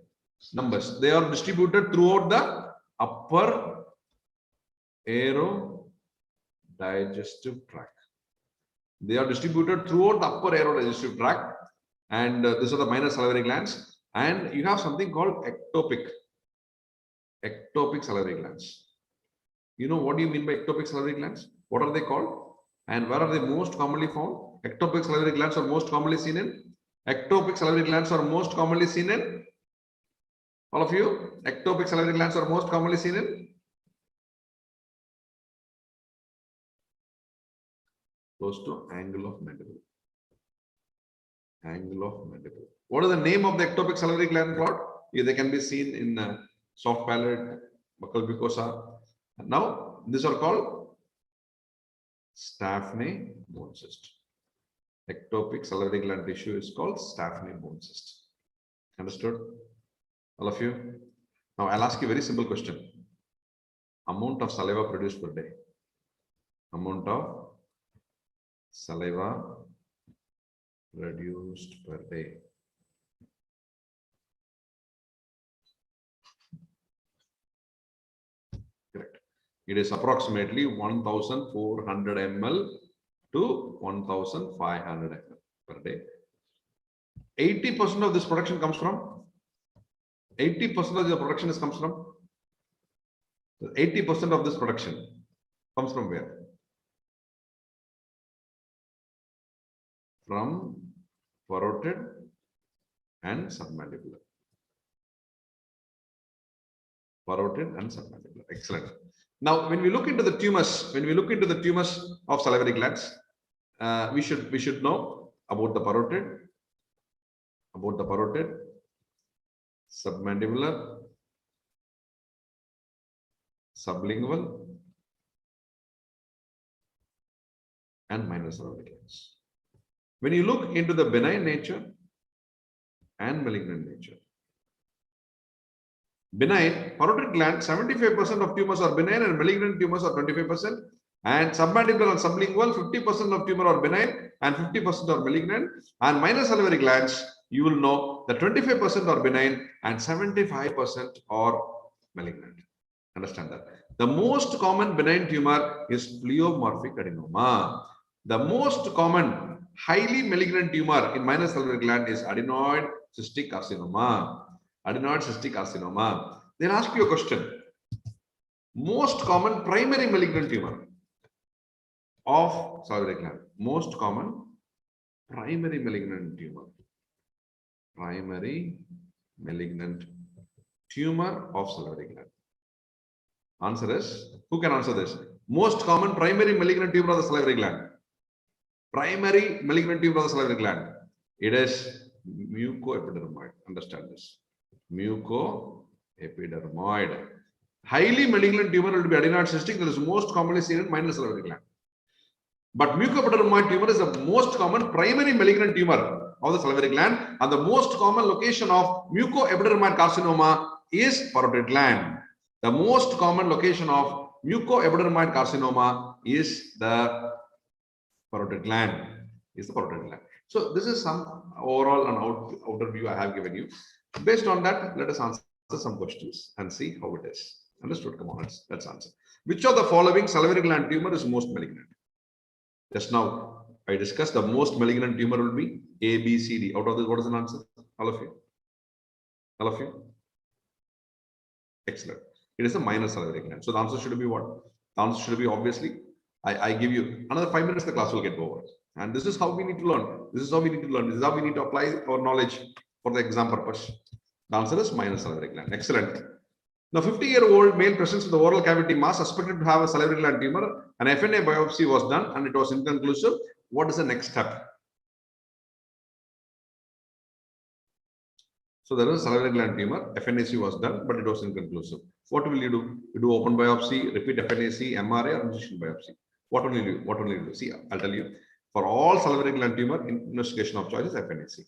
Speaker 4: numbers. They are distributed throughout the upper aerodigestive tract. They are distributed throughout the upper aerodigestive tract, and these are the minor salivary glands. And you have something called ectopic salivary glands. You know what do you mean by ectopic salivary glands? What are they called? And where are they most commonly found? Ectopic salivary glands are most commonly seen in. Ectopic salivary glands are most commonly seen in. All of you, ectopic salivary glands are most commonly seen in. Close to angle of mandible. Angle of mandible. What is the name of the ectopic salivary gland called? Yeah, they can be seen in soft palate, buccal mucosa. Now, these are called Staphne bone cyst. Ectopic salivary gland tissue is called Staphne bone cyst. Understood? All of you? Now, I'll ask you a very simple question. Amount of saliva produced per day. Amount of saliva produced per day. Correct. It is approximately 1400 ml to 1500 ml per day. 80% of this production comes from 80% of the production comes from 80% of this production comes from where? From parotid and submandibular. Parotid and submandibular. Excellent. Now, when we look into the tumors, of salivary glands, we should know about the parotid, submandibular, sublingual, and minor salivary glands. When you look into the benign nature and malignant nature, benign parotid gland, 75% of tumors are benign and malignant tumors are 25%. And submandibular and sublingual, 50% of tumor are benign and 50% are malignant. And minor salivary glands, you will know that 25% are benign and 75% are malignant. Understand that. The most common benign tumor is pleomorphic adenoma. The most common highly malignant tumor in minor salivary gland is adenoid cystic carcinoma. Adenoid cystic carcinoma. They'll ask you a question. Most common primary malignant tumor of salivary gland. Most common primary malignant tumor. Primary malignant tumor of salivary gland. Answer is, who can answer this? Most common primary malignant tumor of the salivary gland. Primary malignant tumor of the salivary gland. It is mucoepidermoid. Understand this. Mucoepidermoid. Highly malignant tumor will be adenoid cystic. That is most commonly seen in minor salivary gland. But mucoepidermoid tumor is the most common primary malignant tumor of the salivary gland, and the most common location of mucoepidermoid carcinoma is parotid gland. The most common location of mucoepidermoid carcinoma is the parotid gland. So this is some overall and outer view I have given you. Based on that, let us answer some questions and see how it is. Understood? Come on, let's answer. Which of the following salivary gland tumor is most malignant? Just now, I discussed the most malignant tumor will be A, B, C, D. Out of this, what is an answer? All of you? All of you? Excellent. It is a minor salivary gland. So the answer should be what? The answer should be obviously, I give you another 5 minutes, the class will get over. And this is how we need to learn. This is how we need to apply our knowledge for the exam purpose. The answer is minor salivary gland. Excellent. Now, 50-year-old male presents with the oral cavity mass suspected to have a salivary gland tumor. An FNA biopsy was done and it was inconclusive. What is the next step? So there is a salivary gland tumor. FNAC was done, but it was inconclusive. What will you do? You do open biopsy, repeat FNAC, MRA, or incision biopsy. What will you do? See, I'll tell you. For all salivary gland tumor, investigation of choice is FNAC.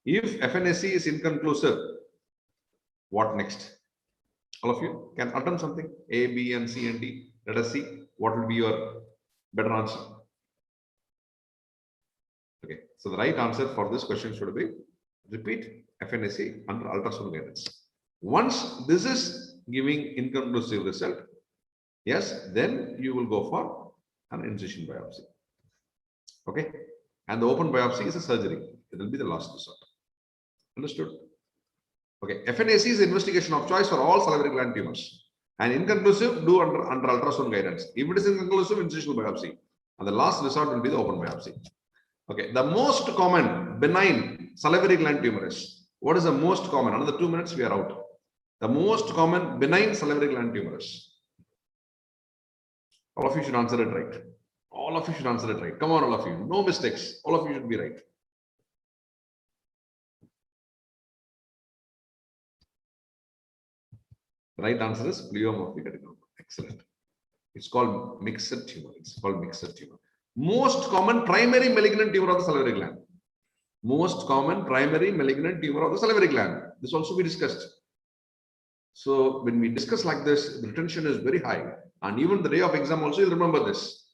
Speaker 4: If FNAC is inconclusive, what next? All of you can attempt something. A, B, and C, and D. Let us see what will be your better answer. Okay, so the right answer for this question should be repeat FNAC under ultrasound guidance. Once this is giving inconclusive result, yes, then you will go for an incision biopsy. Okay, and the open biopsy is a surgery. It will be the last resort. Understood? Okay, FNAC is investigation of choice for all salivary gland tumors. And inconclusive, do under ultrasound guidance. If it is inconclusive, incisional biopsy. And the last resort will be the open biopsy. Okay, the most common benign salivary gland tumor is. What is the most common? Another 2 minutes, we are out. The most common benign salivary gland tumor is. All of you should answer it right. All of you should answer it right. Come on, all of you. No mistakes. All of you should be right. The right answer is pleomorphic adenoma. Excellent. It's called mixed tumor. It's called mixed tumor. Most common primary malignant tumor of the salivary gland. Most common primary malignant tumor of the salivary gland. This also we discussed. So when we discuss like this, the retention is very high. And even the day of exam also, you'll remember this.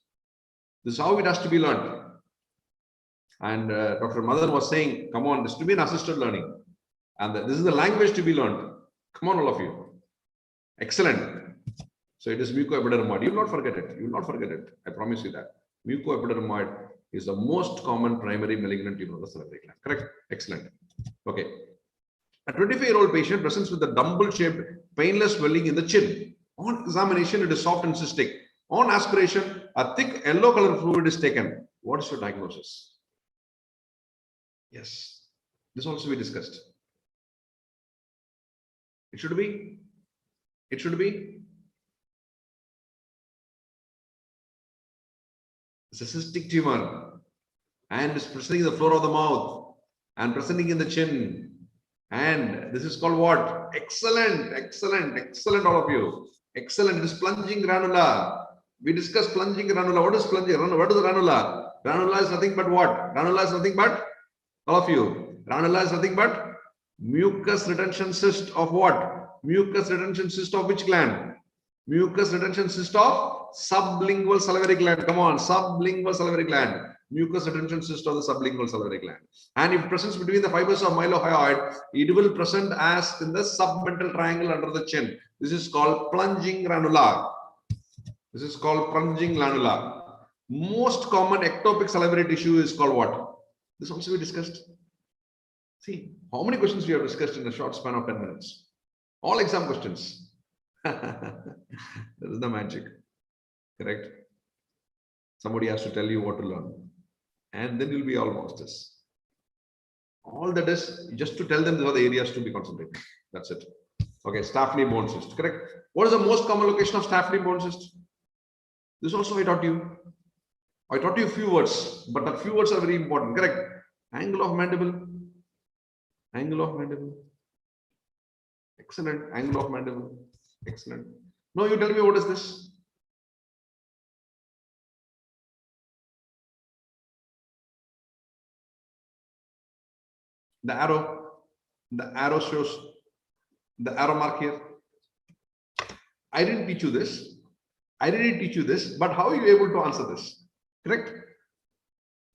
Speaker 4: This is how it has to be learned. And Dr. Madan was saying, come on, this to be an assisted learning. And this is the language to be learned. Come on, all of you. Excellent. So it is mucoepidermoid. You will not forget it. You will not forget it. I promise you that. Mucoepidermoid is the most common primary malignant tumor of the salivary gland. Correct? Excellent. Okay. A 25-year-old patient presents with a dumbbell-shaped, painless swelling in the chin. On examination, it is soft and cystic. On aspiration, a thick yellow color fluid is taken. What is your diagnosis? Yes. This also we discussed. It should be. It should be. It's a cystic tumor and it's presenting in the floor of the mouth and presenting in the chin. And this is called what? Excellent, excellent, excellent, all of you. Excellent. It is plunging granula. We discussed plunging granula. What is plunging? What is granula? Granula is nothing but what? Granula is nothing but, all of you, granula is nothing but mucus retention cyst of what? Mucus retention cyst of which gland? Mucus retention cyst of sublingual salivary gland. Come on, sublingual salivary gland. Mucus retention cyst of the sublingual salivary gland. And if presents between the fibers of mylohyoid, it will present as in the submental triangle under the chin. This is called plunging granula. This is called plunging granula. Most common ectopic salivary tissue is called what? This also we discussed. See, how many questions we have discussed in a short span of 10 minutes? All exam questions. That is the magic. Correct? Somebody has to tell you what to learn. And then you'll be all masters. All that is just to tell them these are the areas to be concentrated. That's it. Okay, Staphny bone cyst. Correct? What is the most common location of Staphny bone cyst? This also I taught you. I taught you a few words, but the few words are very important. Correct? Angle of mandible. Angle of mandible. Excellent. Angle of mandible. Excellent. Now you tell me what is this? The arrow shows the arrow mark here. I didn't teach you this. I didn't teach you this, but how are you able to answer this? Correct?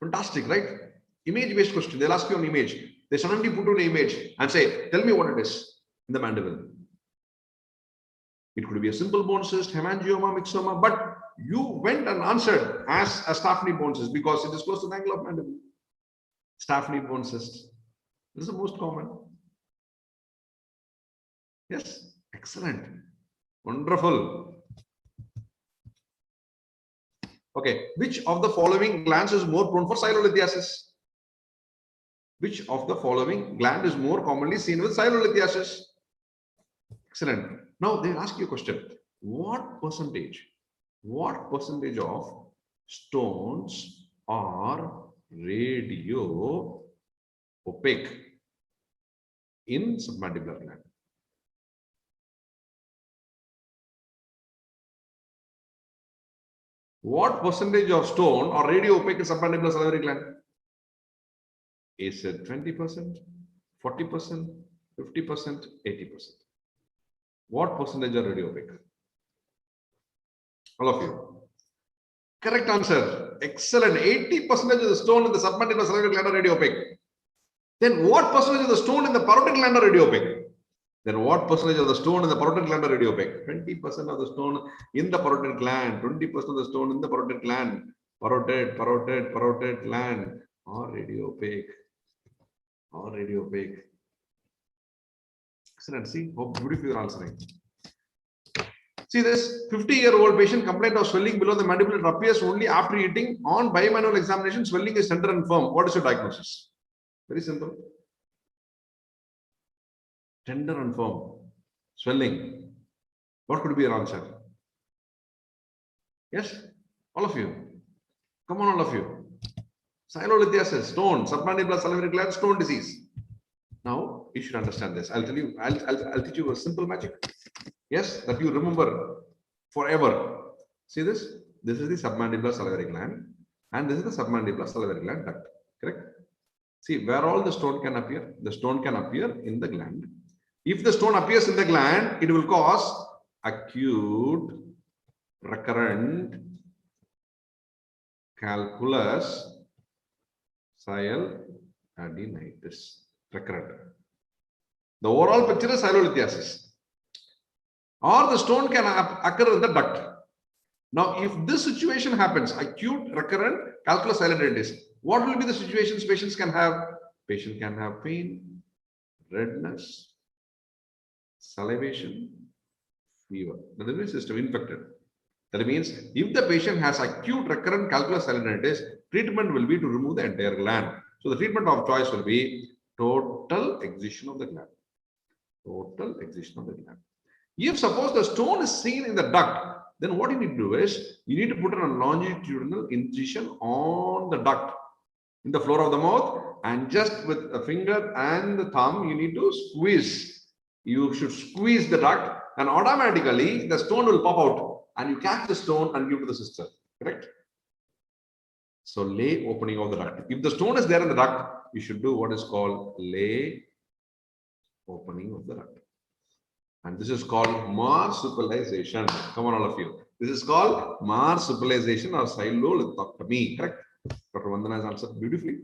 Speaker 4: Fantastic, right? Image-based question. They'll ask you an image. They suddenly put on an image and say, tell me what it is in the mandible. It could be a simple bone cyst, hemangioma, myxoma, but you went and answered as a Staphny bone cyst because it is close to the angle of mandible. Staphny bone cyst. This is the most common. Yes, excellent. Wonderful. Okay, which of the following glands is more prone for silolithiasis? Which of the following gland is more commonly seen with silolithiasis? Excellent. Now they'll ask you a question. What percentage of stones are radio opaque in submandibular gland? What percentage of stone or radio-opaque is submandibular salivary gland? Is it 20%, 40%, 50%, 80%? What percentage are radio-opaque? All of you. Correct answer. Excellent. 80% of the stone in the submandibular salivary gland are radio-opaque. Then what percentage of the stone in the parotid gland are radio-opaque? Then what percentage of the stone in the parotid gland are radio-opaque? 20% of the stone in the parotid gland, 20% of the stone in the parotid gland, parotid gland are radio-opaque. Excellent. See how beautifully you're answering. See this 50-year-old patient complaint of swelling below the mandible. It appears only after eating. On bimanual examination, swelling is tender and firm. What is your diagnosis? Very simple. Tender and firm. Swelling. What could be your answer? Yes? All of you. Come on, all of you. Silolithiasis, stone, submandibular salivary gland, stone disease. Now, you should understand this. I'll tell you, I'll teach you a simple magic. Yes, that you remember forever. See this? This is the submandibular salivary gland, and this is the submandibular salivary gland duct. Correct? See, where all the stone can appear? The stone can appear in the gland. If the stone appears in the gland, it will cause acute, recurrent, calculus, silodenitis. Recurrent. The overall picture is silolithiasis. Or the stone can occur in the duct. Now, if this situation happens, acute, recurrent, calculus silodenitis, what will be the situations patients can have? Patient can have pain, redness, salivation, fever. The nervous system infected. That means if the patient has acute recurrent calculus silodenitis, treatment will be to remove the entire gland. So the treatment of choice will be total excision of the gland. Total excision of the gland. If suppose the stone is seen in the duct, then what you need to do is you need to put a longitudinal incision on the duct in the floor of the mouth, and just with a finger and the thumb you need to squeeze. You should squeeze the duct, and automatically the stone will pop out, and you catch the stone and give to the sister. Correct? So lay opening of the duct. If the stone is there in the duct, you should do what is called lay opening of the duct. And this is called marsupialization. Come on, all of you. This is called marsupialization or silolithectomy. Correct? Dr. Vandana has answered beautifully.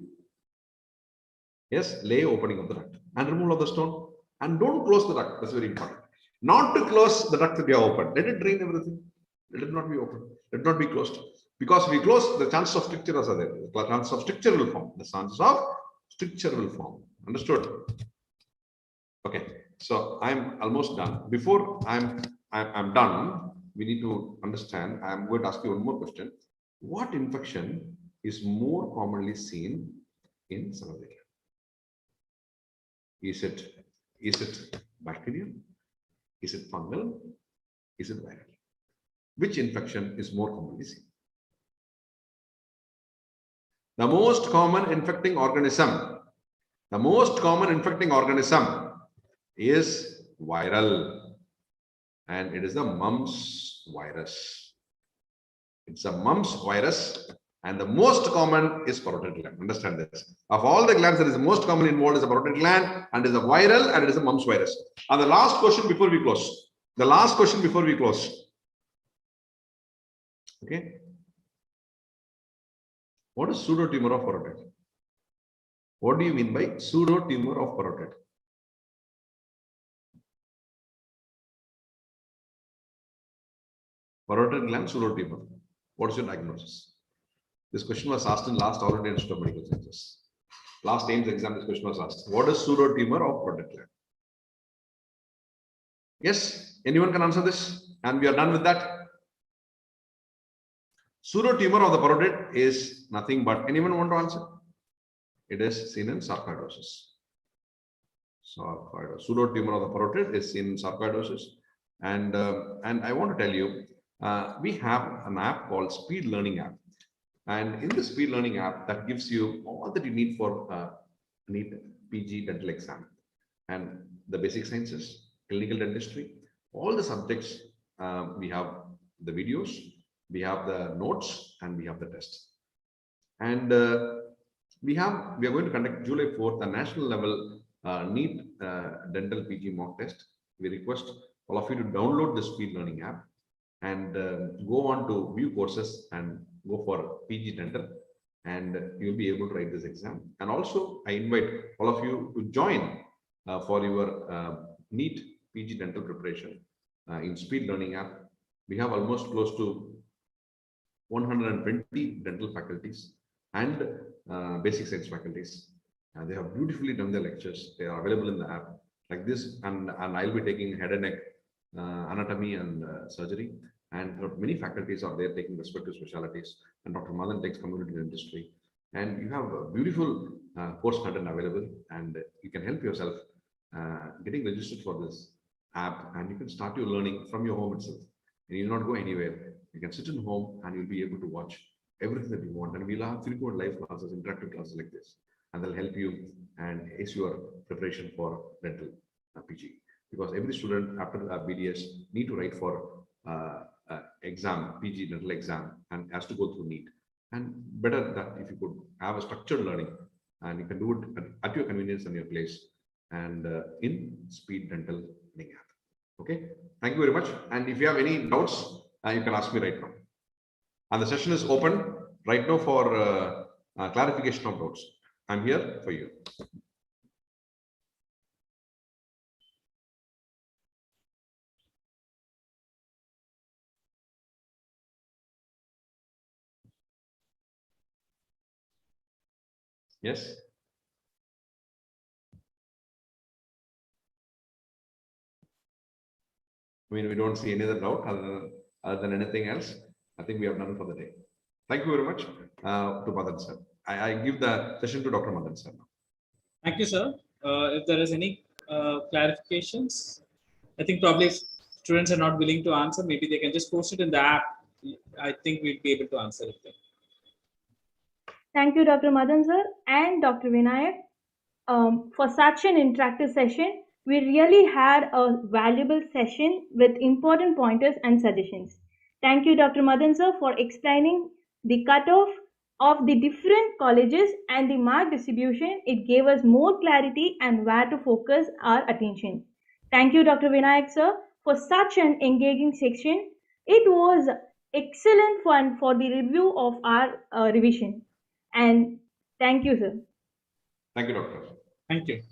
Speaker 4: Yes, lay opening of the duct and removal of the stone. And don't close the duct. That's very important. Not to close the duct that you have opened. Let it drain everything. Let it not be open. Let it not be closed. Because if we close, the chances of stricture are there. The chances of stricture will form. The chances of stricture will form. Understood? Okay. So I'm almost done. Before I'm done, we need to understand. I'm going to ask you one more question. What infection is more commonly seen in salivary gland? Is it bacterial? Is it fungal? Is it viral? Which infection is more commonly seen? The most common infecting organism. The most common infecting organism is viral, and it is the mumps virus. It's a mumps virus, and the most common is parotid gland. Understand this. Of all the glands that is the most common involved is the parotid gland, and it is a viral, and it is a mumps virus. And the last question before we close. The last question before we close. Okay. What is pseudotumor of parotid? What do you mean by pseudotumor of parotid? Parotid gland pseudotumor. What is your diagnosis? This question was asked in last All India Institute of Medical Sciences. Last AIMS exam, this question was asked. What is pseudotumor of parotid gland? Yes, anyone can answer this, and we are done with that. Pseudotumor of the parotid is nothing but, anyone want to answer? It is seen in sarcoidosis. Pseudotumor of the parotid is seen in sarcoidosis, and I want to tell you, we have an app called Speed Learning app, and in the Speed Learning app that gives you all that you need for NEET PG dental exam, and the basic sciences, clinical dentistry, all the subjects. We have the videos, we have the notes, and we have the test. And we are going to conduct July 4th a national level NEET dental PG mock test. We request all of you to download the speed learning app and go on to view courses and go for PG dental, and you'll be able to write this exam. And also I invite all of you to join for your NEET PG dental preparation in speed learning app. We have almost close to 120 dental faculties and basic science faculties. They have beautifully done their lectures. They are available in the app like this. And I'll be taking head and neck, anatomy and surgery. And many faculties are there taking respective specialties. And Dr. Madan takes community dentistry. And you have a beautiful course content available, and you can help yourself getting registered for this app, and you can start your learning from your home itself. And you'll not go anywhere. You can sit in home and you'll be able to watch everything that you want. And we'll have frequent live classes, interactive classes like this, and they'll help you and ace your preparation for dental PG. Because every student after BDS need to write for exam, PG dental exam, and has to go through NEET. And better that if you could have a structured learning, and you can do it at your convenience and your place, and in speed dental learning app. Okay, thank you very much. And if you have any doubts, you can ask me right now. And the session is open right now for clarification of doubts. I'm here for you. Yes. I mean, we don't see any other doubt other than anything else. I think we have done for the day. Thank you very much to Madan sir. I give the session to Dr. Madan sir now.
Speaker 3: Thank you, sir. If there is any clarifications, I think probably if students are not willing to answer, maybe they can just post it in the app. I think we'll be able to answer it then.
Speaker 2: Thank you, Dr. Madan sir and Dr. Vinayak, for such an interactive session. We really had a valuable session with important pointers and suggestions. Thank you, Dr. Madan sir, for explaining the cutoff of the different colleges and the mark distribution. It gave us more clarity and where to focus our attention. Thank you, Dr. Vinayak sir, for such an engaging section. It was excellent fun for the review of our revision. And thank you, sir.
Speaker 4: Thank you, doctor.
Speaker 3: Thank you.